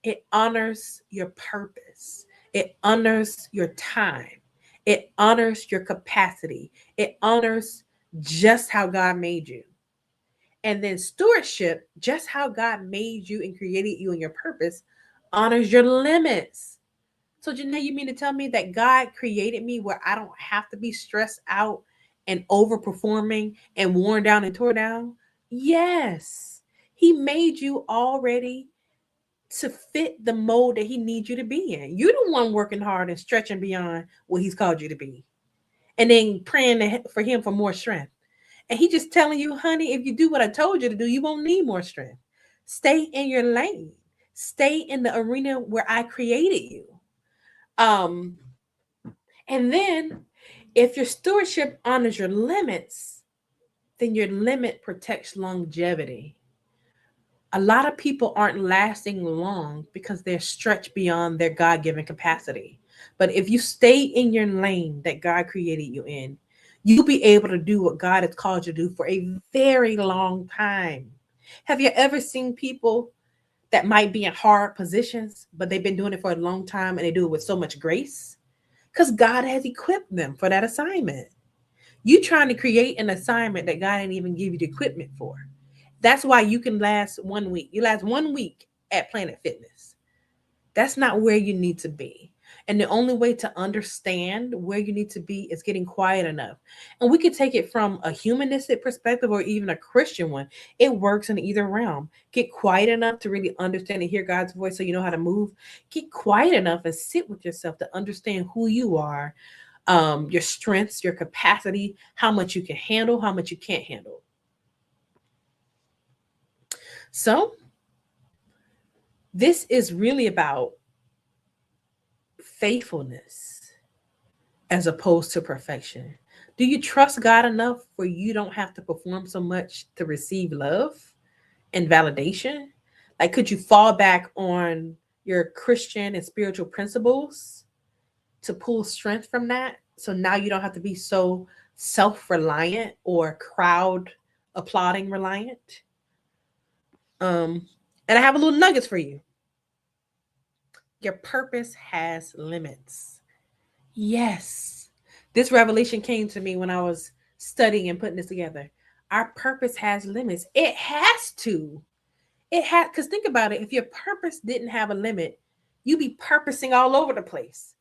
it honors your purpose, it honors your time, it honors your capacity, it honors just how God made you. And then stewardship, just how God made you and created you and your purpose, honors your limits. So, Janae, you mean to tell me that God created me where I don't have to be stressed out and overperforming and worn down and tore down? Yes. He made you already to fit the mold that he needs you to be in. You're the one working hard and stretching beyond what he's called you to be. And then praying for him for more strength. And he just telling you, honey, if you do what I told you to do, you won't need more strength. Stay in your lane. Stay in the arena where I created you. Um, and then if your stewardship honors your limits, then your limit protects longevity. A lot of people aren't lasting long because they're stretched beyond their God given capacity. But if you stay in your lane that God created you in, you'll be able to do what God has called you to do for a very long time. Have you ever seen people that might be in hard positions, but they've been doing it for a long time and they do it with so much grace? Because God has equipped them for that assignment. You trying to create an assignment that God didn't even give you the equipment for. That's why you can last 1 week. You last 1 week at Planet Fitness. That's not where you need to be. And the only way to understand where you need to be is getting quiet enough. And we could take it from a humanistic perspective or even a Christian one. It works in either realm. Get quiet enough to really understand and hear God's voice so you know how to move. Get quiet enough and sit with yourself to understand who you are, your strengths, your capacity, how much you can handle, how much you can't handle. So, this is really about faithfulness as opposed to perfection. Do you trust God enough where you don't have to perform so much to receive love and validation? Like, could you fall back on your Christian and spiritual principles to pull strength from that? So now you don't have to be so self reliant or crowd applauding reliant. And I have a little nuggets for you. Your purpose has limits. Yes. This revelation came to me when I was studying and putting this together. Our purpose has limits. It has to. It had, because think about it. If your purpose didn't have a limit, you'd be purposing all over the place.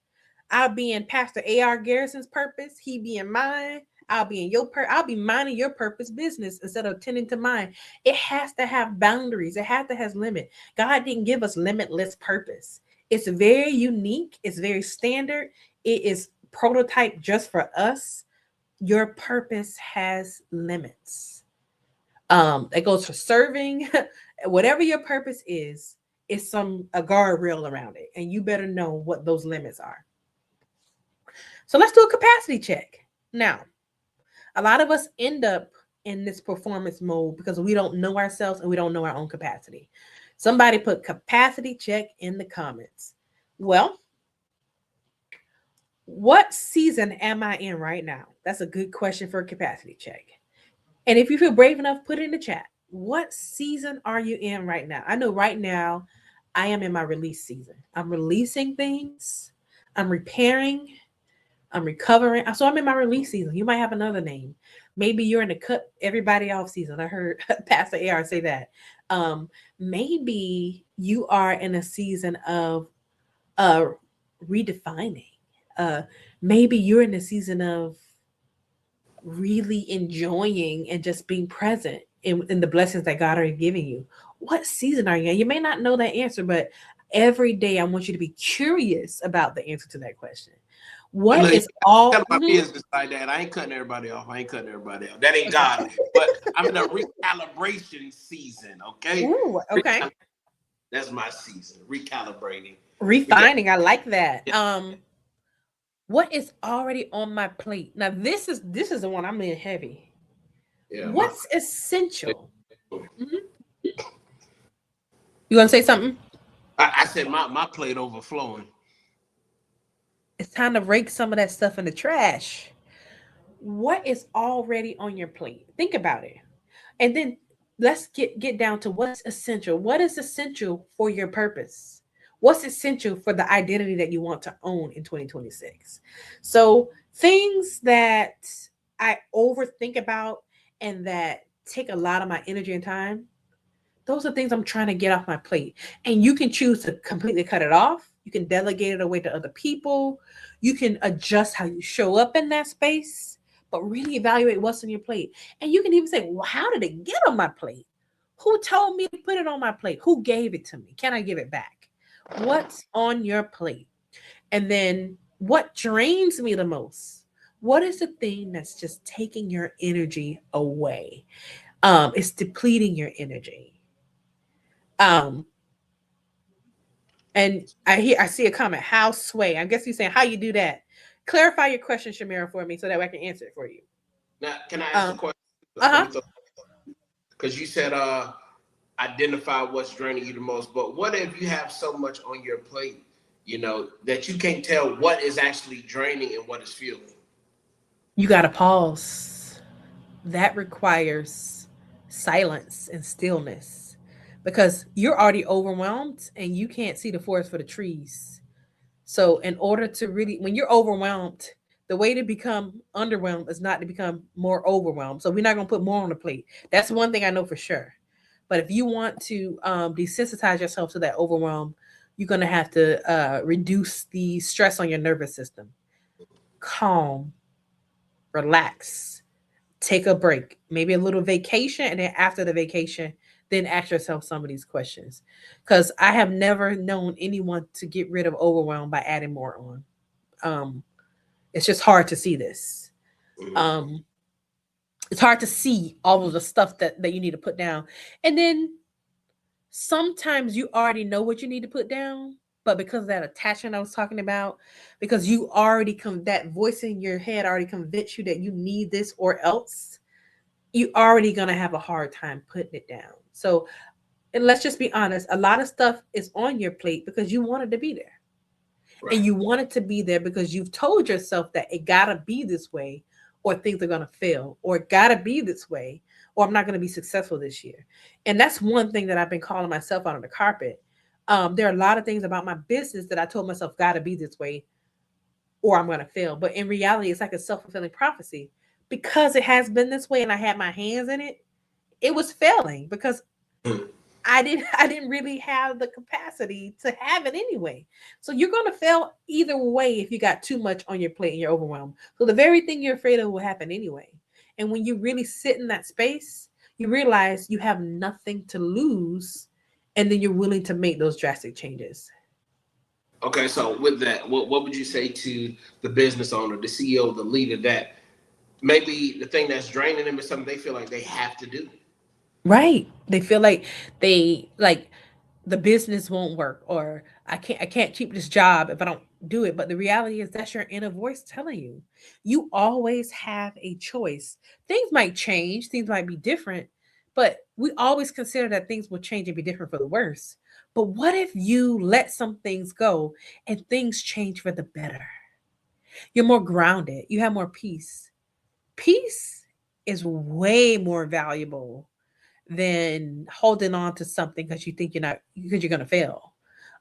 I'll be in Pastor A.R. Garrison's purpose. He be in mine. I'll be in your I'll be minding your purpose business instead of tending to mine. It has to have boundaries. It has to have limit. God didn't give us limitless purpose. It's very unique. It's very standard. It is prototype just for us. Your purpose has limits. It goes for serving. Whatever your purpose is, it's a guardrail around it, and you better know what those limits are. So let's do a capacity check. Now, a lot of us end up in this performance mode because we don't know ourselves and we don't know our own capacity. Somebody put capacity check in the comments. Well, What season am I in right now? That's a good question for a capacity check. And if you feel brave enough, put it in the chat. What season are you in right now? I know right now I am in my release season. I'm releasing things, I'm repairing, I'm recovering. So I'm in my release season. You might have another name. Maybe you're in the cut everybody off season. I heard Pastor AR say that. Um, Maybe you are in a season of uh redefining. Uh Maybe you're in a season of really enjoying and just being present in the blessings that God are giving you. What season are you in? You may not know that answer, but every day I want you to be curious about the answer to that question. And What look, is all? tell my business like that. I ain't cutting everybody off. I ain't cutting everybody off. That ain't God. But I'm in a recalibration season. Okay. Ooh, okay. That's my season. Recalibrating. Refining. I like that. Yeah. What is already on my plate? Now this is the one I'm in heavy. Yeah. What's essential? Mhm. You want to say something? I said my plate overflowing. It's time to rake some of that stuff in the trash. What is already on your plate? Think about it. And then let's get down to what's essential. What is essential for your purpose? What's essential for the identity that you want to own in 2026? So things that I overthink about and that take a lot of my energy and time, those are things I'm trying to get off my plate. And you can choose to completely cut it off. You can delegate it away to other people. You can adjust how you show up in that space, but really evaluate what's on your plate. And you can even say, well, how did it get on my plate? Who told me to put it on my plate? Who gave it to me? Can I give it back? What's on your plate? And then what drains me the most? What is the thing that's just taking your energy away? It's depleting your energy. Um, and I see a comment. How sway? I guess you're saying how you do that. Clarify your question, Shamira, for me so that I can answer it for you. Now, can I ask a question? Uh-huh. Because you said identify what's draining you the most. But what if you have so much on your plate, that you can't tell what is actually draining and what is fueling? You gotta pause. That requires silence and stillness because you're already overwhelmed and you can't see the forest for the trees. So, in order to really, when you're overwhelmed, the way to become underwhelmed is not to become more overwhelmed. So, we're not going to put more on the plate. That's one thing I know for sure. But if you want to desensitize yourself to that overwhelm, you're going to have to reduce the stress on your nervous system. Calm, relax, take a break, maybe a little vacation. And then after the vacation, then ask yourself some of these questions. Because I have never known anyone to get rid of overwhelm by adding more on. It's just hard to see this. Um, it's hard to see all of the stuff that you need to put down. And then sometimes you already know what you need to put down, but because of that attachment I was talking about, because you already that voice in your head already convinced you that you need this or else, you already gonna have a hard time putting it down. So, and let's just be honest, a lot of stuff is on your plate because you wanted to be there. Right. And you want it to be there because you've told yourself that it gotta be this way, or things are gonna fail, or it gotta be this way, or I'm not gonna be successful this year. And that's one thing that I've been calling myself out on the carpet. There are a lot of things about my business that I told myself gotta be this way, or I'm gonna fail. But in reality, it's like a self-fulfilling prophecy. Because it has been this way and I had my hands in it, it was failing because I didn't really have the capacity to have it anyway. So you're going to fail either way if you got too much on your plate and you're overwhelmed. So the very thing you're afraid of will happen anyway. And when you really sit in that space, you realize you have nothing to lose, and then you're willing to make those drastic changes. Okay, so with that, what would you say to the business owner, the CEO, the leader, that maybe the thing that's draining them is something they feel like they have to do? Right. They feel like the business won't work, or I can't keep this job if I don't do it. But the reality is that's your inner voice telling you. You always have a choice. Things might change, things might be different, but we always consider that things will change and be different for the worse. But what if you let some things go and things change for the better? You're more grounded. You have more peace. Peace is way more valuable than holding on to something because you think you're not because you're gonna fail.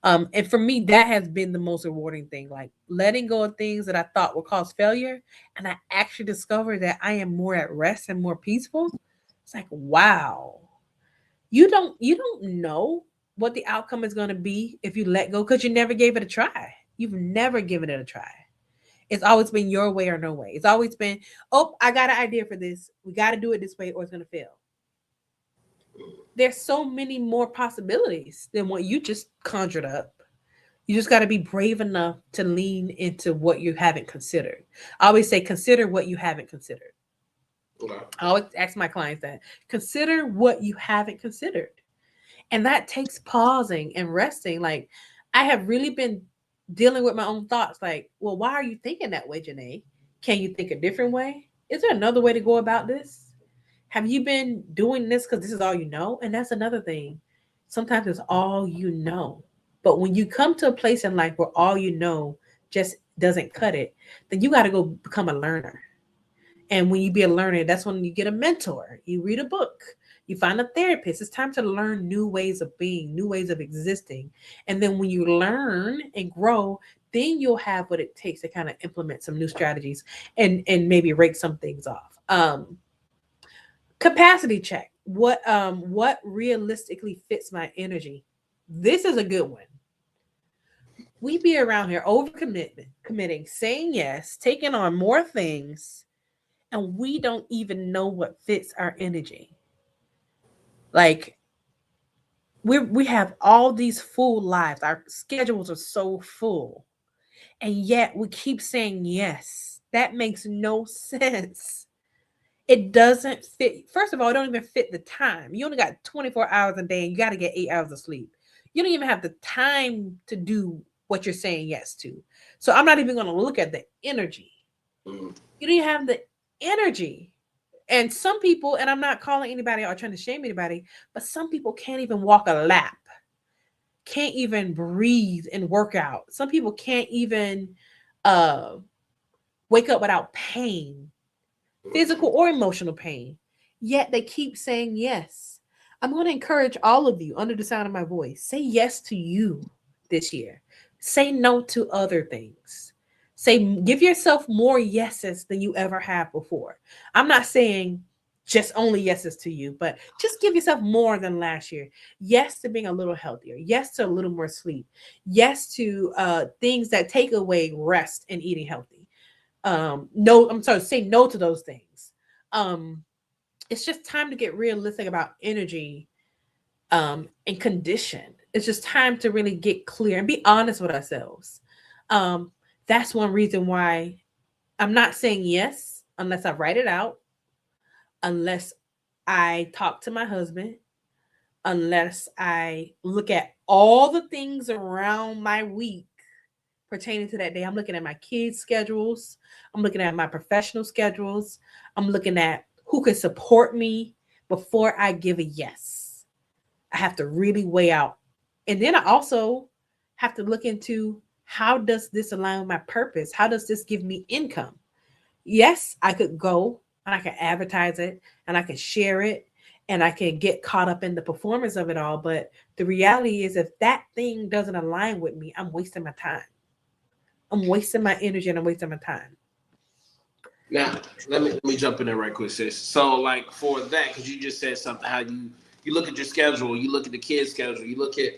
And for me, that has been the most rewarding thing, like letting go of things that I thought would cause failure. And I actually discovered that I am more at rest and more peaceful. It's like, wow, you don't know what the outcome is going to be if you let go because you never gave it a try. You've never given it a try. It's always been your way or no way. It's always been, oh, I got an idea for this. We got to do it this way or it's going to fail. There's so many more possibilities than what you just conjured up. You just got to be brave enough to lean into what you haven't considered. I always say, consider what you haven't considered. Okay. I always ask my clients that, consider what you haven't considered. And that takes pausing and resting. Like, I have really been dealing with my own thoughts. Like, well, why are you thinking that way, Janae? Can you think a different way? Is there another way to go about this? Have you been doing this because this is all you know? And that's another thing. Sometimes it's all you know. But when you come to a place in life where all you know just doesn't cut it, then you got to go become a learner. And when you be a learner, that's when you get a mentor. You read a book, you find a therapist. It's time to learn new ways of being, new ways of existing. And then when you learn and grow, then you'll have what it takes to kind of implement some new strategies and maybe rake some things off. Capacity check. What realistically fits my energy? This is a good one. We be around here committing, saying yes, taking on more things, and we don't even know what fits our energy. Like, we have all these full lives. Our schedules are so full, and yet we keep saying yes. That makes no sense. It doesn't fit. First of all, it don't even fit the time. You only got 24 hours a day and you got to get 8 hours of sleep. You don't even have the time to do what you're saying yes to. So I'm not even going to look at the energy. Mhm. You don't even have the energy. And some people, and I'm not calling anybody or trying to shame anybody, but some people can't even walk a lap, can't even breathe and work out. Some people can't even uh, wake up without pain, physical or emotional pain, yet they keep saying yes. I'm going to encourage all of you under the sound of my voice, say yes to you this year. Say no to other things. Say, give yourself more yeses than you ever have before. I'm not saying just only yeses to you, but just give yourself more than last year. Yes to being a little healthier. Yes to a little more sleep. Yes to things that take away rest and eating healthy. No, I'm sorry, say no to those things. um it's just time to get realistic about energy and condition. It's just time to really get clear and be honest with ourselves. um that's one reason why I'm not saying yes unless I write it out, unless I talk to my husband, unless I look at all the things around my week pertaining to that day. I'm looking at my kids' schedules. I'm looking at my professional schedules. I'm looking at who can support me before I give a yes. I have to really weigh out. And then I also have to look into, how does this align with my purpose? How does this give me income? Yes, I could go and I can advertise it and I can share it and I can get caught up in the performance of it all. But the reality is, if that thing doesn't align with me, I'm wasting my time. I'm wasting my energy and I'm wasting my time. Now, let me jump in there right quick, sis. So, like for that, because you just said something, how you look at your schedule, you look at the kids' schedule, you look at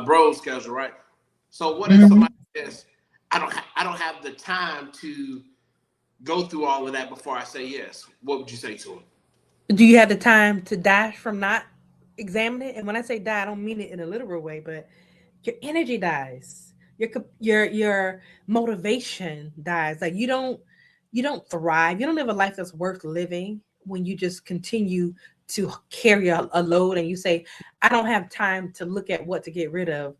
bro's schedule, right? So, what if Mhm. somebody says, I don't have the time to go through all of that before I say yes? What would you say to them? Do you have the time to die from not examining it? And when I say die, I don't mean it in a literal way, but your energy dies. Your motivation dies. Like, you don't thrive. You don't live a life that's worth living when you just continue to carry a load and you say, I don't have time to look at what to get rid of.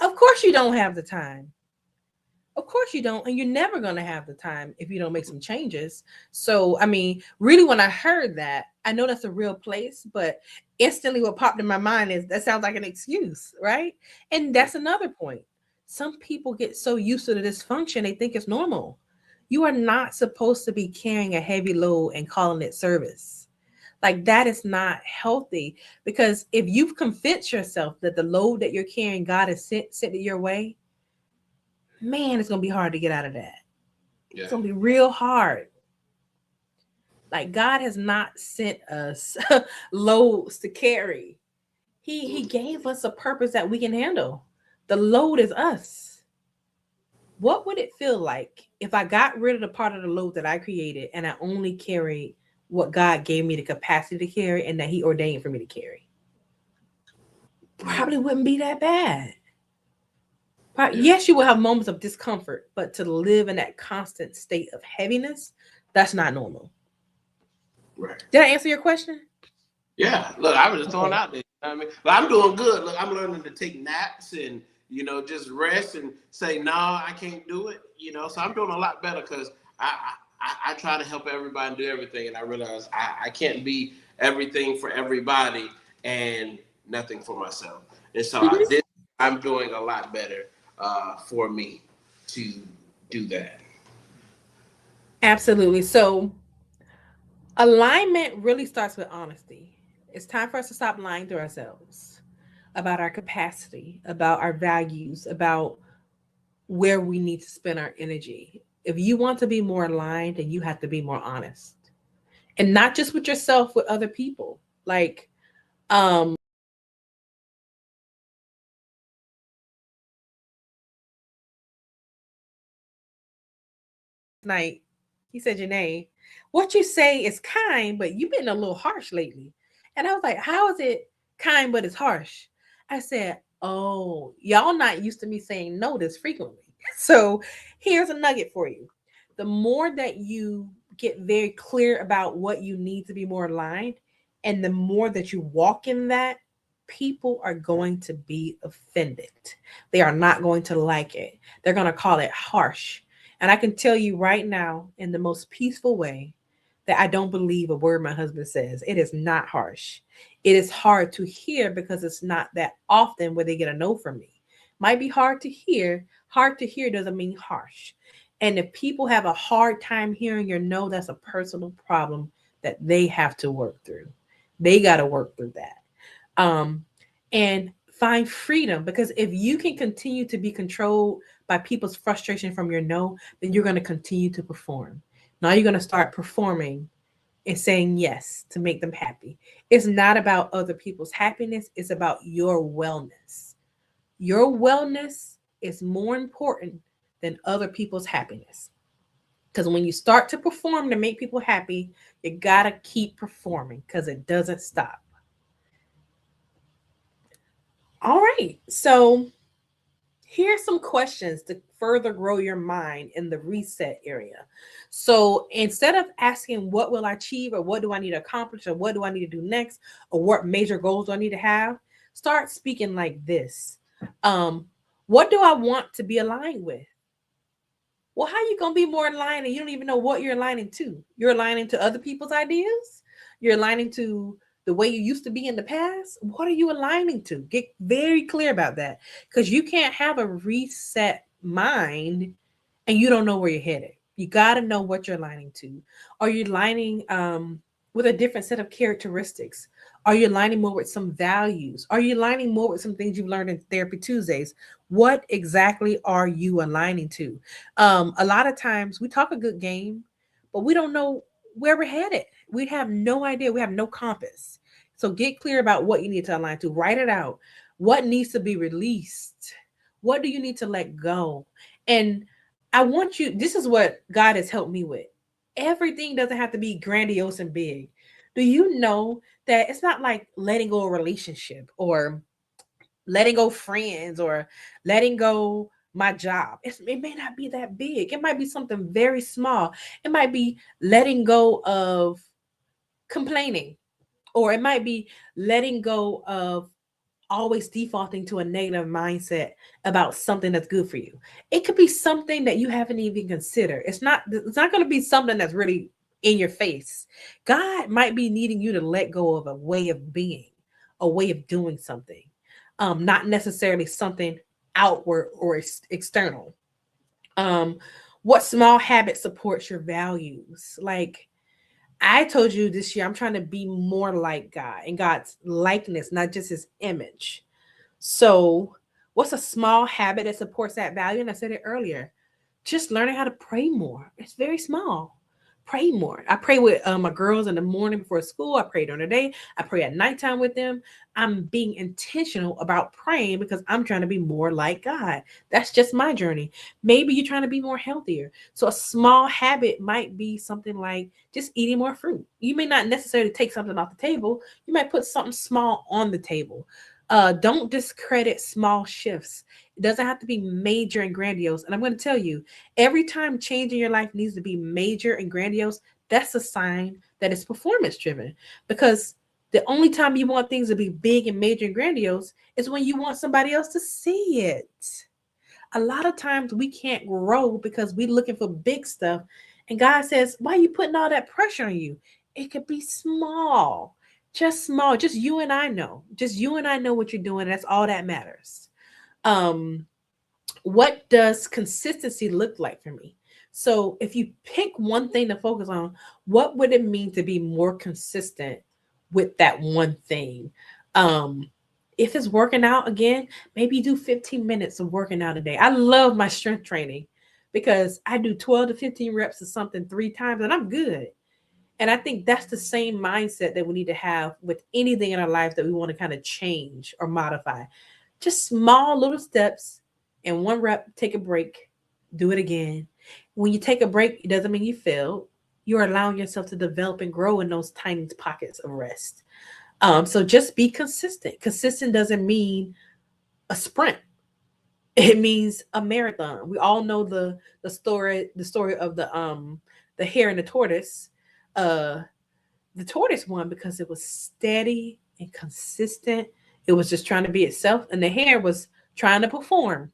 Of course you don't have the time. Of course you don't. And you're never going to have the time if you don't make some changes. So, I mean, really, when I heard that, I know that's a real place, but instantly what popped in my mind is, that sounds like an excuse, right? And that's another point. Some people get so used to the dysfunction, they think it's normal. You are not supposed to be carrying a heavy load and calling it service. Like that is not healthy, because if you've convinced yourself that the load that you're carrying, God has sent it your way, man, it's gonna be hard to get out of that. Yeah. It's gonna be real hard. Like God has not sent us loads to carry. He gave us a purpose that we can handle. The load is us. What would it feel like if I got rid of the part of the load that I created and I only carried what God gave me the capacity to carry and that He ordained for me to carry? Probably wouldn't be that bad. Yes, you will have moments of discomfort, but to live in that constant state of heaviness, that's not normal. Right. Did I answer your question? Yeah. Look, I was just throwing out there. You know what I mean? But I'm doing good. Look, I'm learning to take naps and, just rest and say, no, I can't do it. So I'm doing a lot better because I try to help everybody and do everything. And I realize I can't be everything for everybody and nothing for myself. And so I'm doing a lot better for me to do that. Absolutely. So alignment really starts with honesty. It's time for us to stop lying to ourselves about our capacity, about our values, about where we need to spend our energy. If you want to be more aligned, then you have to be more honest. And not just with yourself, with other people. Like, night, he said, Janae, what you say is kind, but you've been a little harsh lately. And I was like, how is it kind, but it's harsh? I said, oh, y'all not used to me saying no this frequently. So here's a nugget for you. The more that you get very clear about what you need to be more aligned, and the more that you walk in that, people are going to be offended. They are not going to like it. They're going to call it harsh. And I can tell you right now, in the most peaceful way, that I don't believe a word my husband says. It is not harsh. It is hard to hear because it's not that often where they get a no from me. Might be hard to hear. Hard to hear doesn't mean harsh. And if people have a hard time hearing your no, that's a personal problem that they have to work through. They got to work through that. And find freedom, because if you can continue to be controlled by people's frustration from your no, then you're going to continue to perform. Now you're going to start performing and saying yes to make them happy. It's not about other people's happiness, it's about your wellness. Your wellness is more important than other people's happiness. Because when you start to perform to make people happy, you got to keep performing because it doesn't stop. All right. So here's some questions to further grow your mind in the reset area. So instead of asking what will I achieve, or what do I need to accomplish, or what do I need to do next, or what major goals do I need to have, start speaking like this. What do I want to be aligned with? Well, how are you going to be more aligned and you don't even know what you're aligning to? You're aligning to other people's ideas. You're aligning to the way you used to be in the past. What are you aligning to? Get very clear about that, because you can't have a reset mind and you don't know where you're headed. You got to know what you're aligning to. Are you aligning with a different set of characteristics? Are you aligning more with some values? Are you aligning more with some things you've learned in Therapy Tuesdays? What exactly are you aligning to? A lot of times we talk a good game, but we don't know where we're headed. We have no idea. We have no compass. So get clear about what you need to align to. Write it out. What needs to be released? What do you need to let go? And I want you, this is what God has helped me with. Everything doesn't have to be grandiose and big. Do you know that it's not like letting go a relationship, or letting go friends, or letting go my job? It may not be that big. It might be something very small. It might be letting go of complaining, or it might be letting go of always defaulting to a negative mindset about something that's good for you. It could be something that you haven't even considered. It's not going to be something that's really in your face. God might be needing you to let go of a way of being, a way of doing something, not necessarily something outward or external. What small habit supports your values? Like I told you this year, I'm trying to be more like God and God's likeness, not just his image. So, what's a small habit that supports that value? And I said it earlier, just learning how to pray more. It's very small. Pray more. I pray with my girls in the morning before school. I pray during the day. I pray at nighttime with them. I'm being intentional about praying because I'm trying to be more like God. That's just my journey. Maybe you're trying to be more healthier. So a small habit might be something like just eating more fruit. You may not necessarily take something off the table. You might put something small on the table. Don't discredit small shifts. It doesn't have to be major and grandiose. And I'm going to tell you, every time change in your life needs to be major and grandiose, that's a sign that it's performance driven. Because the only time you want things to be big and major and grandiose is when you want somebody else to see it. A lot of times we can't grow because we're looking for big stuff. And God says, why are you putting all that pressure on you? It could be small, just small. Just you and I know. Just you and I know what you're doing. That's all that matters. Um, what does consistency look like for me? So if you pick one thing to focus on, what would it mean to be more consistent with that one thing? Um, if it's working out again, maybe do 15 minutes of working out a day. I love my strength training because I do 12 to 15 reps of something 3 times and I'm good. And I think that's the same mindset that we need to have with anything in our life that we want to kind of change or modify. Just small little steps and 1 rep, take a break, do it again. When you take a break, it doesn't mean you failed. You're allowing yourself to develop and grow in those tiny pockets of rest. So just be consistent. Consistent doesn't mean a sprint. It means a marathon. We all know the story of the hare and the tortoise. Uh the tortoise won because it was steady and consistent. It was just trying to be itself, and the hare was trying to perform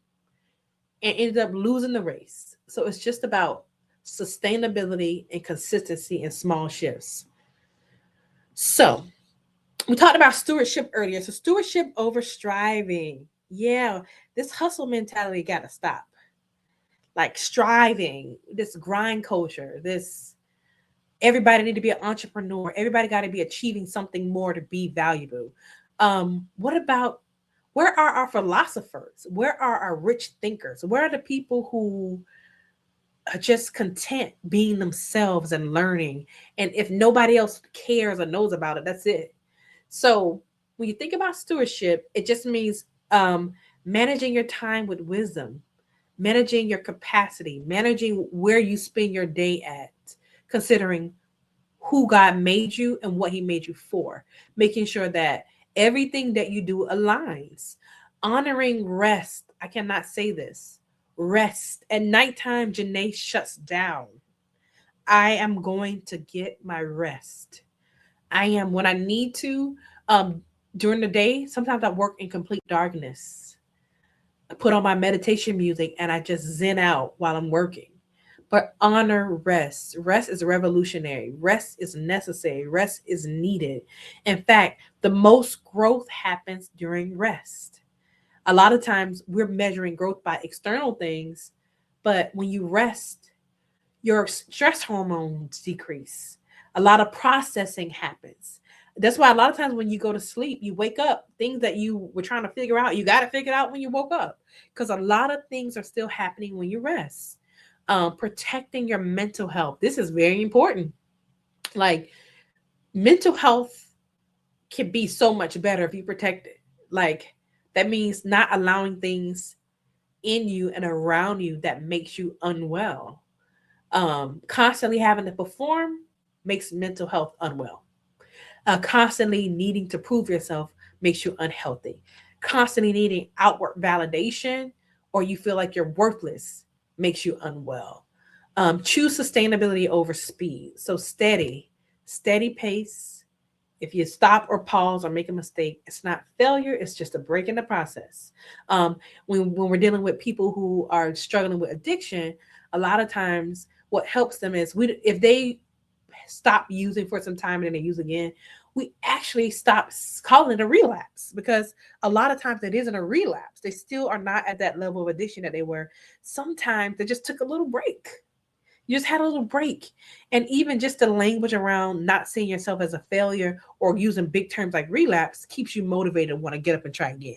and ended up losing the race. So it's just about sustainability and consistency and small shifts. So we talked about stewardship earlier. So stewardship over striving. Yeah, this hustle mentality got to stop. Like striving, this grind culture, this everybody need to be an entrepreneur. Everybody got to be achieving something more to be valuable. What about where are our philosophers? Where are our rich thinkers? Where are the people who are just content being themselves and learning? And if nobody else cares or knows about it, that's it. So when you think about stewardship, it just means managing your time with wisdom, managing your capacity, managing where you spend your day at, considering who God made you and what he made you for, making sure that everything that you do aligns, honoring rest. I cannot say this. Rest. At nighttime, Janae shuts down. I am going to get my rest. I am when I need to. During the day, sometimes I work in complete darkness. I put on my meditation music and I just zen out while I'm working. But honor rest. Rest is revolutionary. Rest is necessary. Rest is needed. In fact, the most growth happens during rest. A lot of times we're measuring growth by external things, but when you rest, your stress hormones decrease. A lot of processing happens. That's why a lot of times when you go to sleep, you wake up, things that you were trying to figure out, you got to figure it out when you woke up because a lot of things are still happening when you rest. Protecting your mental health. This is very important. Like mental health can be so much better if you protect it. Like that means not allowing things in you and around you that makes you unwell. Constantly having to perform makes mental health unwell. Constantly needing to prove yourself makes you unhealthy. Constantly needing outward validation or you feel like you're worthless makes you unwell. Choose sustainability over speed. So steady pace. If you stop or pause or make a mistake, it's not failure, it's just a break in the process. When we're dealing with people who are struggling with addiction, a lot of times what helps them is if they stop using for some time and then they use again, we actually stop calling it a relapse, because a lot of times it isn't a relapse. They still are not at that level of addiction that they were. Sometimes they just took a little break. You just had a little break. And even just the language around not seeing yourself as a failure or using big terms like relapse keeps you motivated to want to get up and try again.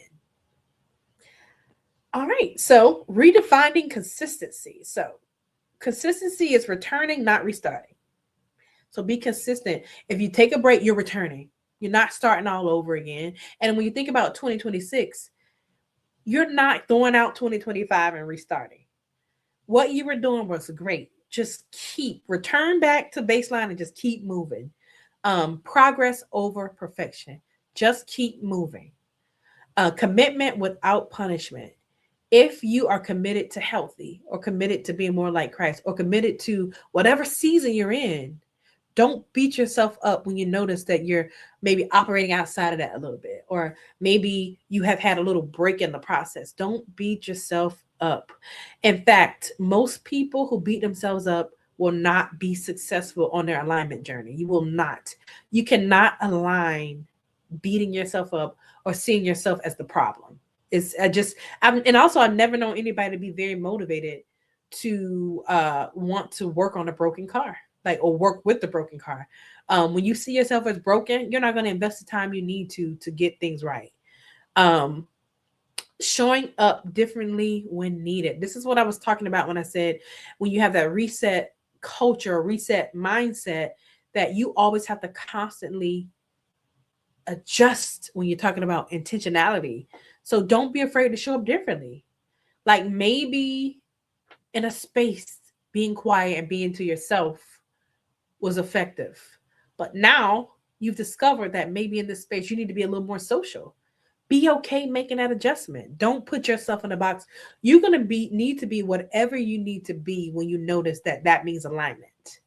All right. So redefining consistency. So consistency is returning, not restarting. So be consistent. If you take a break, you're returning. You're not starting all over again. And when you think about 2026, you're not throwing out 2025 and restarting. What you were doing was great. Just return back to baseline and just keep moving. Progress over perfection. Just keep moving. Commitment without punishment. If you are committed to healthy, or committed to being more like Christ, or committed to whatever season you're in, don't beat yourself up when you notice that you're maybe operating outside of that a little bit, or maybe you have had a little break in the process. Don't beat yourself up. In fact, most people who beat themselves up will not be successful on their alignment journey. You will not. You cannot align beating yourself up or seeing yourself as the problem. And also I've never known anybody to be very motivated to want to work on a broken car, like, or work with the broken car. When you see yourself as broken, you're not going to invest the time you need to get things right. Showing up differently when needed. This is what I was talking about when I said, when you have that reset culture, reset mindset, that you always have to constantly adjust when you're talking about intentionality. So don't be afraid to show up differently. Like, maybe in a space, being quiet and being to yourself was effective. But now you've discovered that maybe in this space you need to be a little more social. Be okay making that adjustment. Don't put yourself in a box. You're going to need to be whatever you need to be when you notice that means alignment.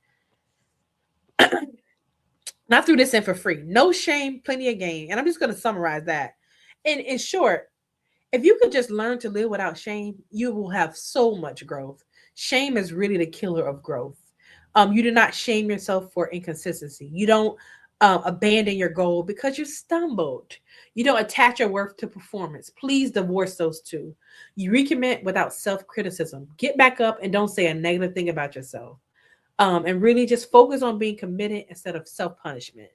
And I threw this in for free. No shame, plenty of gain. And I'm just going to summarize that. In short, if you could just learn to live without shame, you will have so much growth. Shame is really the killer of growth. You do not shame yourself for inconsistency. You don't abandon your goal because you stumbled. You don't attach your worth to performance. Please divorce those two. You recommit without self-criticism. Get back up and don't say a negative thing about yourself. And really just focus on being committed instead of self-punishment.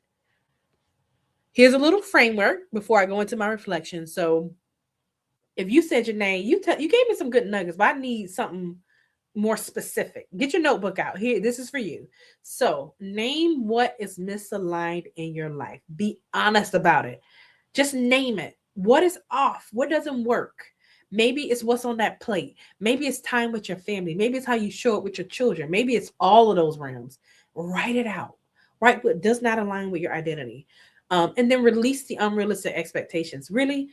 Here's a little framework before I go into my reflection. So if you said your name, you gave me some good nuggets, but I need something more specific. Get your notebook out. Here, this is for you. So name what is misaligned in your life. Be honest about it. Just name it. What is off? What doesn't work? Maybe it's what's on that plate. Maybe it's time with your family. Maybe it's how you show up with your children. Maybe it's all of those realms. Write it out. Write what does not align with your identity. And then release the unrealistic expectations. Really,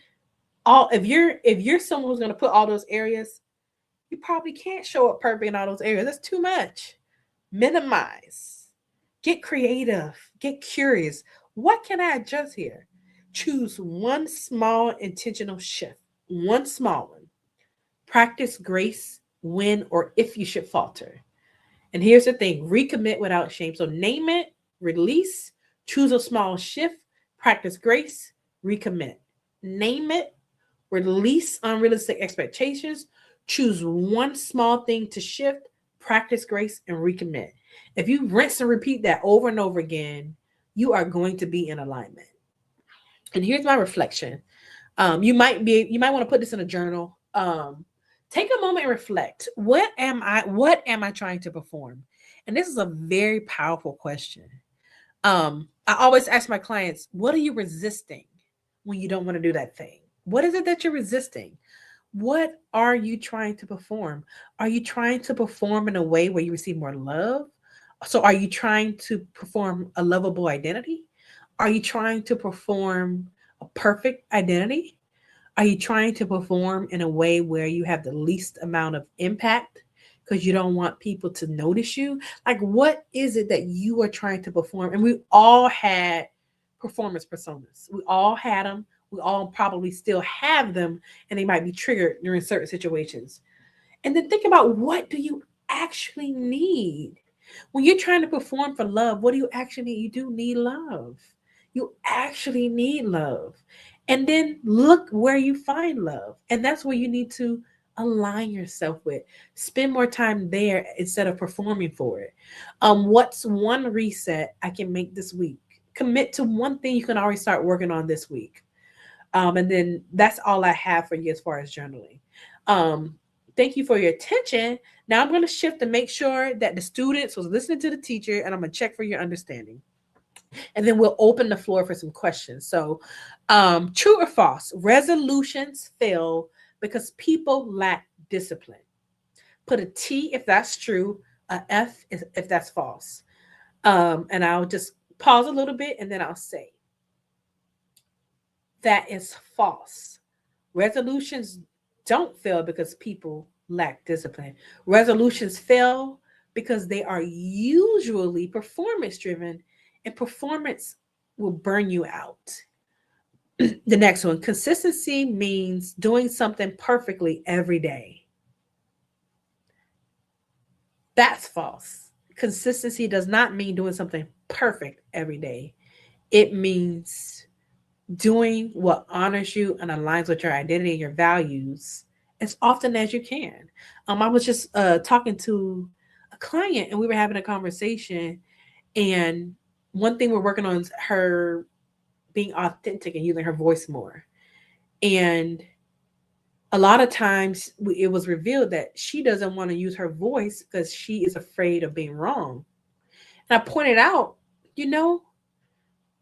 if you're someone who's going to put all those areas, you probably can't show up perfect in all those areas. That's too much. Minimize. Get creative. Get curious. What can I adjust here? Choose one small intentional shift. One small one. Practice grace when or if you should falter. And here's the thing. Recommit without shame. So name it. Release. Choose a small shift. Practice grace. Recommit. Name it. Release unrealistic expectations. Choose one small thing to shift, practice grace, and recommit. If you rinse and repeat that over and over again, you are going to be in alignment. And here's my reflection. You might want to put this in a journal. Take a moment and reflect. What am I trying to perform? And this is a very powerful question. I always ask my clients, what are you resisting when you don't want to do that thing? What is it that you're resisting? What are you trying to perform? Are you trying to perform in a way where you receive more love? So are you trying to perform a lovable identity? Are you trying to perform a perfect identity? Are you trying to perform in a way where you have the least amount of impact because you don't want people to notice you? Like, what is it that you are trying to perform? And we all had performance personas. We all had them. We all probably still have them, and they might be triggered during certain situations. And then think about, what do you actually need? When you're trying to perform for love, what do you actually need? You do need love. You actually need love. And then look where you find love. And that's where you need to align yourself with. Spend more time there instead of performing for it. What's one reset I can make this week? Commit to one thing you can already start working on this week. And then that's all I have for you as far as journaling. Um, thank you for your attention. Now I'm going to shift to make sure that the students was listening to the teacher, and I'm going to check for your understanding. And then we'll open the floor for some questions. So, true or false? Resolutions fail because people lack discipline. Put a T if that's true, a F if that's false. And I'll just pause a little bit and then I'll say that is false. Resolutions don't fail because people lack discipline. Resolutions fail because they are usually performance driven, and performance will burn you out. The next one, consistency means doing something perfectly every day. That's false. Consistency does not mean doing something perfect every day. It means doing what honors you and aligns with your identity and your values as often as you can. I was just talking to a client and we were having a conversation, and one thing we're working on is her being authentic and using her voice more. And a lot of times it was revealed that she doesn't want to use her voice because she is afraid of being wrong. And I pointed out, you know,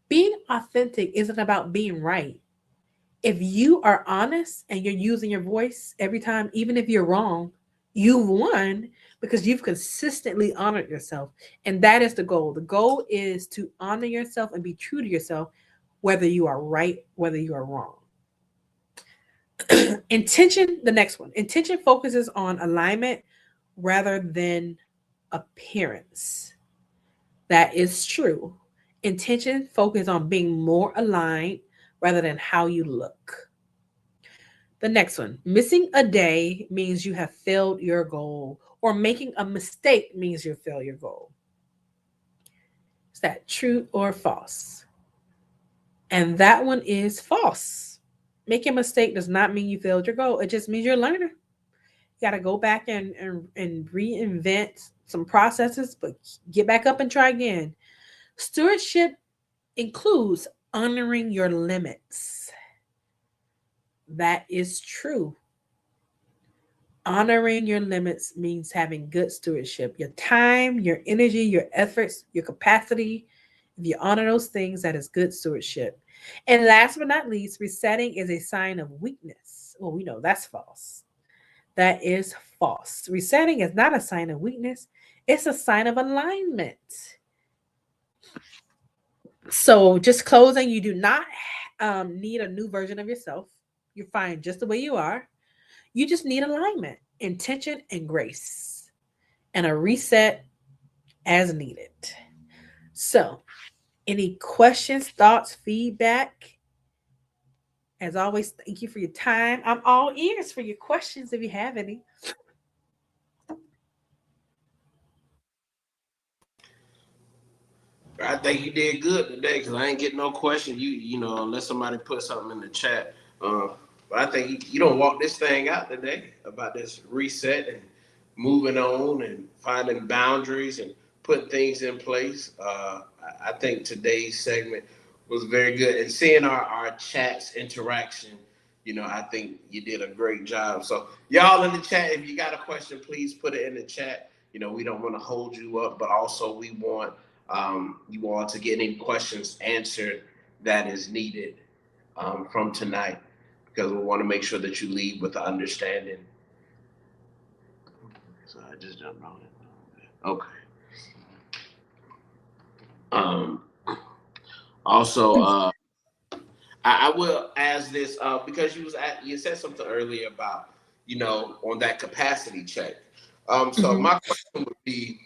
being authentic isn't about being right. If you are honest and you're using your voice every time, even if you're wrong, you've won because you've consistently honored yourself. And that is the goal. The goal is to honor yourself and be true to yourself, whether you are right, whether you are wrong. Intention, the next one. Intention focuses on alignment rather than appearance. That is true. Intention focuses on being more aligned rather than how you look. The next one, missing a day means you have failed your goal, or making a mistake means you failed your goal. Is that true or false? And that one is false. Making a mistake does not mean you failed your goal. It just means you're a learner. You got to go back and reinvent some processes, but get back up and try again. Stewardship includes honoring your limits. That is true. Honoring your limits means having good stewardship. Your time, your energy, your efforts, your capacity. If you honor those things, that is good stewardship. And last but not least, resetting is a sign of weakness. Well, we know that's false. That is false. Resetting is not a sign of weakness, it's a sign of alignment. So, just closing, you do not need a new version of yourself. You're fine just the way you are. You just need alignment, intention, and grace, and a reset as needed. So, any questions, thoughts, feedback? As always, thank you for your time. I'm all ears for your questions if you have any. I think you did good today because I ain't getting no question. Unless somebody put something in the chat. But I think you don't walk this thing out today about this reset and moving on and finding boundaries and putting things in place. I think today's segment was very good, and seeing our chats interaction. I think you did a great job. So y'all in the chat, if you got a question, please put it in the chat. We don't want to hold you up, but also we want you all to get any questions answered that is needed from tonight, because we want to make sure that you leave with the understanding. So I just jumped on it. Okay. Um, also, I will ask this because you said something earlier about on that capacity check. So my question would be,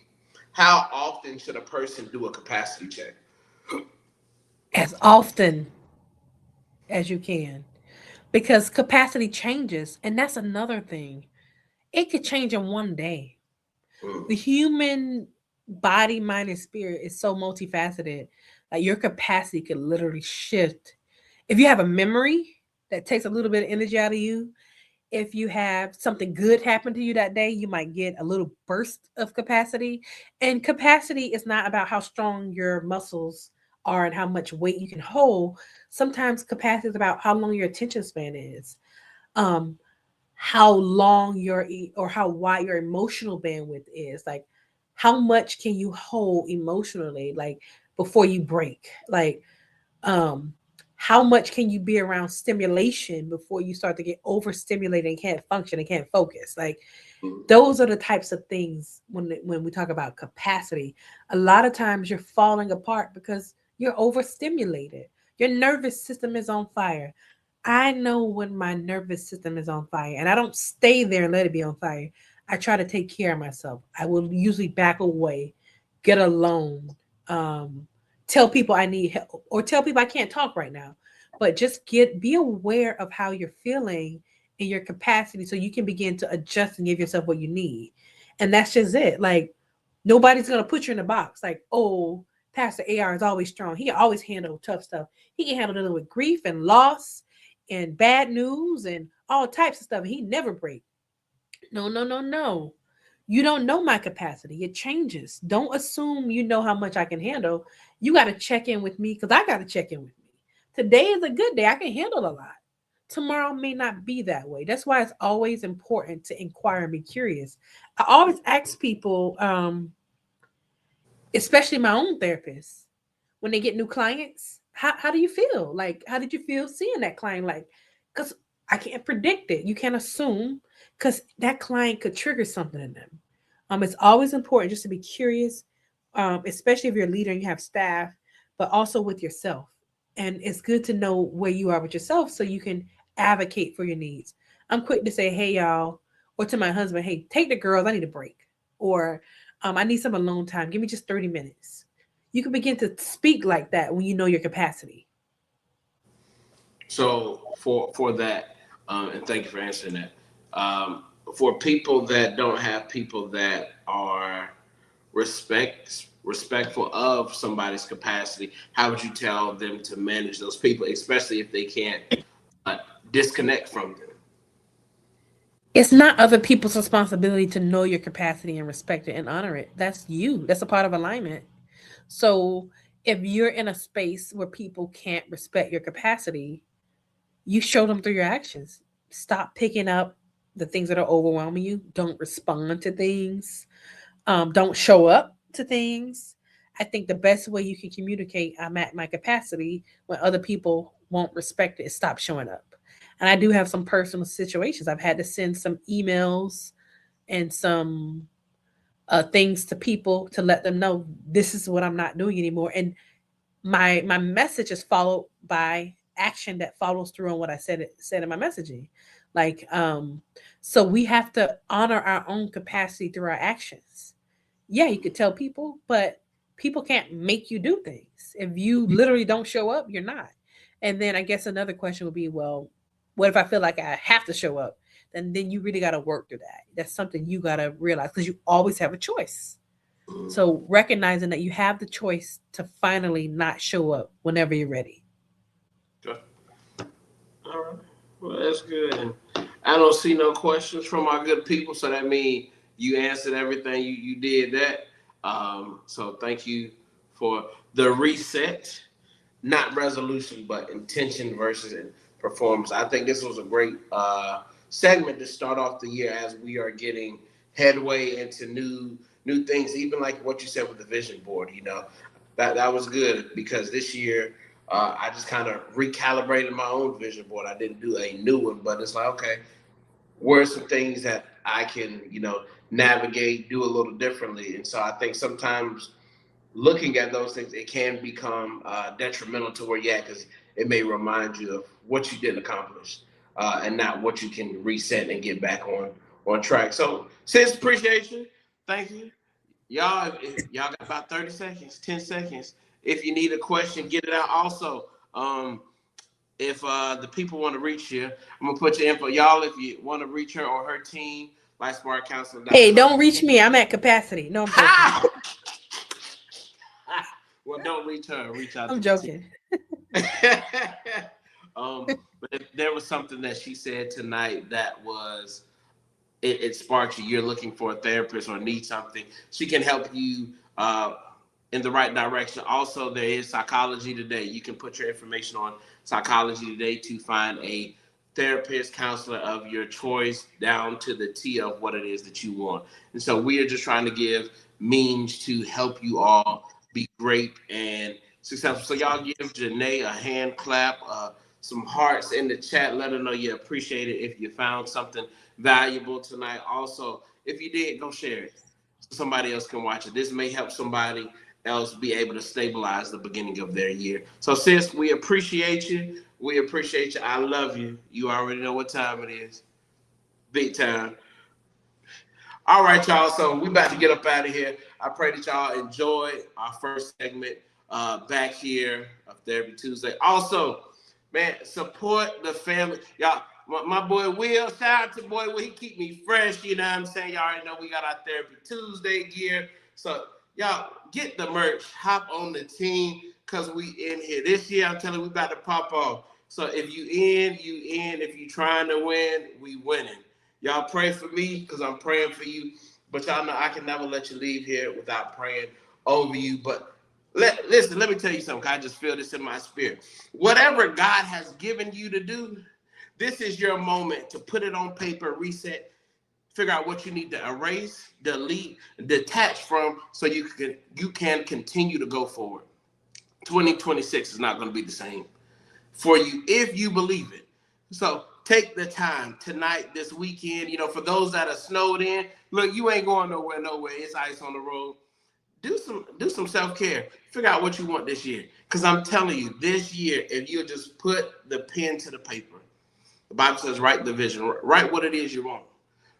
how often should a person do a capacity check? As often as you can, because capacity changes, and that's another thing. It could change in one day. The human body, mind, and spirit is so multifaceted. Like your capacity could literally shift. If you have a memory that takes a little bit of energy out of you, if you have something good happen to you that day, you might get a little burst of capacity. And capacity is not about how strong your muscles are and how much weight you can hold. Sometimes capacity is about how long your attention span is. Um, how long or how wide your emotional bandwidth is. Like how much can you hold emotionally, like before you break? Like um how much can you be around stimulation before you start to get overstimulated and can't function and can't focus? Like those are the types of things when we talk about capacity. A lot of times you're falling apart because you're overstimulated. Your nervous system is on fire. I know when my nervous system is on fire, and I don't stay there and let it be on fire. I try to take care of myself. I will usually back away, get alone, um, tell people I need help, or tell people I can't talk right now. But just be aware of how you're feeling and your capacity so you can begin to adjust and give yourself what you need. And that's just it. Like nobody's gonna put you in a box like, oh, Pastor AR is always strong. He can always handle tough stuff. He can handle it with grief and loss and bad news and all types of stuff. He never breaks. No, no, no, no. You don't know my capacity. It changes. Don't assume you know how much I can handle. You got to check in with me because I got to check in with me. Today is a good day. I can handle a lot. Tomorrow may not be that way. That's why it's always important to inquire and be curious. I always ask people, especially my own therapist, when they get new clients, how do you feel? Like, how did you feel seeing that client? Like, because I can't predict it. You can't assume because that client could trigger something in them. It's always important just to be curious, especially if you're a leader and you have staff, but also with yourself. And it's good to know where you are with yourself so you can advocate for your needs. I'm quick to say, hey, y'all, or to my husband, hey, take the girls, I need a break. Or I need some alone time. Give me just 30 minutes. You can begin to speak like that when you know your capacity. So for that, and thank you for answering that. For people that don't have people that are respectful of somebody's capacity, how would you tell them to manage those people, especially if they can't uh, disconnect from them? It's not other people's responsibility to know your capacity and respect it and honor it. That's you. That's a part of alignment. So if you're in a space where people can't respect your capacity, you show them through your actions. Stop picking up the things that are overwhelming you. Don't respond to things. Don't show up to things. I think the best way you can communicate, I'm at my capacity, when other people won't respect it, is stop showing up. And I do have some personal situations. I've had to send some emails and some things to people to let them know this is what I'm not doing anymore. And my message is followed by action that follows through on what I said in my messaging. Like so we have to honor our own capacity through our actions. Yeah, you could tell people, but people can't make you do things. If you literally don't show up, you're not. And then I guess another question would be, well, what if I feel like I have to show up? Then you really got to work through that. That's something you got to realize because you always have a choice. So recognizing that you have the choice to finally not show up whenever you're ready. Okay. All right. Well, that's good. And I don't see no questions from our good people, so that means you answered everything. You did that. So thank you for the reset, not resolution, but intention versus performance. I think this was a great segment to start off the year as we are getting headway into new things, even like what you said with the vision board. That was good because this year I just kind of recalibrated my own vision board. I didn't do a new one, but it's like, okay, where are some things that I can, navigate, do a little differently. And so I think sometimes looking at those things, it can become detrimental to where you're at because it may remind you of what you didn't accomplish and not what you can reset and get back on track. So, sis, appreciation. Thank you. Y'all got about 30 seconds, 10 seconds. If you need a question, get it out. Also, if the people want to reach you, I'm going to put your info. Y'all, if you want to reach her or her team, LifeSparkCounseling.com. Hey, don't reach me. I'm at capacity. No, I'm joking. Well, don't reach her. Reach out I'm to the team. joking. But there was something that she said tonight that was it sparks you. You're looking for a therapist or need something. She can help you in the right direction. Also, there is Psychology Today. You can put your information on Psychology Today to find a therapist, counselor of your choice, down to the T of what it is that you want. And so we are just trying to give means to help you all be great and successful. So y'all give Janae a hand clap, some hearts in the chat. Let her know you appreciate it if you found something valuable tonight. Also, if you did, go share it so somebody else can watch it. This may help somebody else be able to stabilize the beginning of their year. So sis, we appreciate you. We appreciate you. I love you. You already know what time it is. Big time. All right, y'all. So we about to get up out of here. I pray that y'all enjoyed our first segment back here of Therapy Tuesday. Also, man, support the family. Y'all, my boy Will, shout out to boy Will. He keep me fresh, you know what I'm saying? Y'all already know we got our Therapy Tuesday gear. So y'all get the merch, hop on the team, because we in here. This year, I'm telling you, we about to pop off. So if you in, you in. If you trying to win, we winning. Y'all pray for me because I'm praying for you. But y'all know I can never let you leave here without praying over you. But listen, let me tell you something. I just feel this in my spirit. Whatever God has given you to do, this is your moment to put it on paper, reset, figure out what you need to erase, delete, detach from so you can continue to go forward. 2026 is not going to be the same for you if you believe it. So take the time tonight, this weekend. You know, for those that are snowed in, look, you ain't going nowhere. It's ice on the road. Do some self-care. Figure out what you want this year. Because I'm telling you, this year, if you just put the pen to the paper, the Bible says write the vision. Write what it is you want.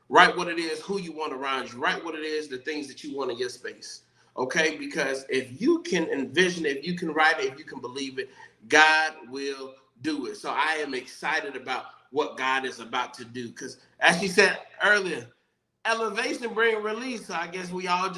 Write what it is, who you want around you. Write what it is, the things that you want in your space. Okay? Because if you can envision it, if you can write it, if you can believe it, God will do it. So I am excited about what God is about to do. Because as she said earlier, elevation bring release. So I guess we all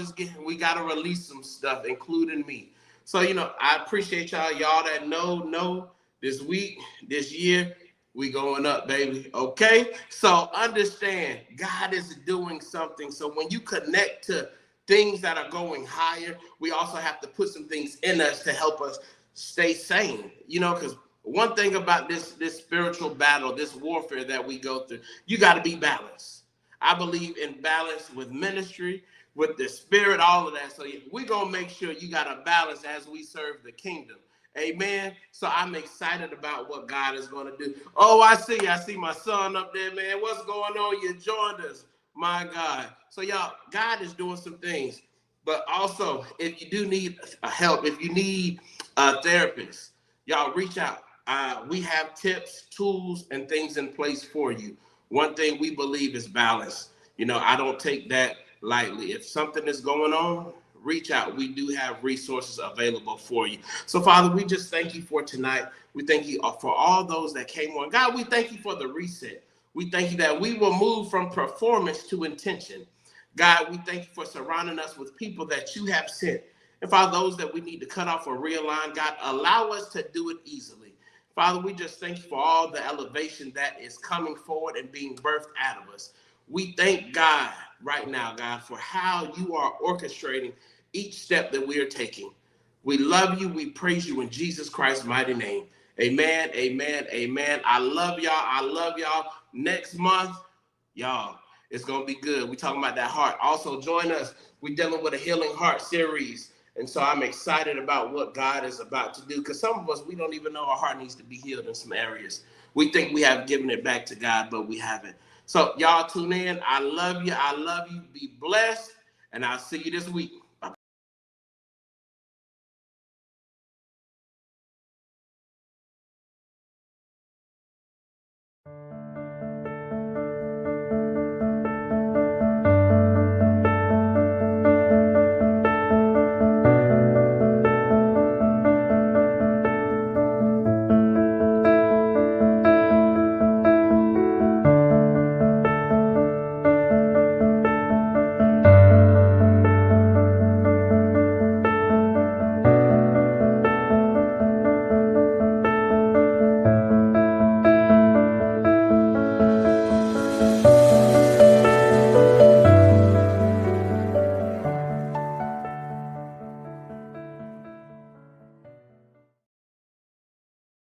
we got to release some stuff, including me. So, you know, I appreciate y'all. Y'all that know this week, this year, we going up, baby. Okay? So understand, God is doing something. So when you connect to things that are going higher, we also have to put some things in us to help us stay sane. You know, because one thing about this spiritual battle, this warfare that we go through, you got to be balanced. I believe in balance with ministry, with the spirit, all of that. So we're going to make sure you got a balance as we serve the kingdom. Amen. So I'm excited about what God is going to do. Oh, I see my son up there, man. What's going on? You joined us. My God. So y'all, God is doing some things. But also, if you do need help, if you need a therapist, y'all reach out. We have tips, tools, and things in place for you. One thing we believe is balance. You know, I don't take that lightly. If something is going on, reach out. We do have resources available for you. So, Father, we just thank you for tonight. We thank you for all those that came on. God, we thank you for the reset. We thank you that we will move from performance to intention. God, we thank you for surrounding us with people that you have sent. And Father, those that we need to cut off or realign, God, allow us to do it easily. Father, we just thank you for all the elevation that is coming forward and being birthed out of us. We thank God right now, God, for how you are orchestrating each step that we are taking. We love you. We praise you in Jesus Christ's mighty name. Amen, amen, amen. I love y'all. I love y'all. Next month, y'all, it's going to be good. We're talking about that heart. Also, join us. We're dealing with a Healing Heart series. And so I'm excited about what God is about to do, because some of us, we don't even know our heart needs to be healed in some areas. We think we have given it back to God, but we haven't. So y'all tune in. I love you. I love you. Be blessed. And I'll see you this week.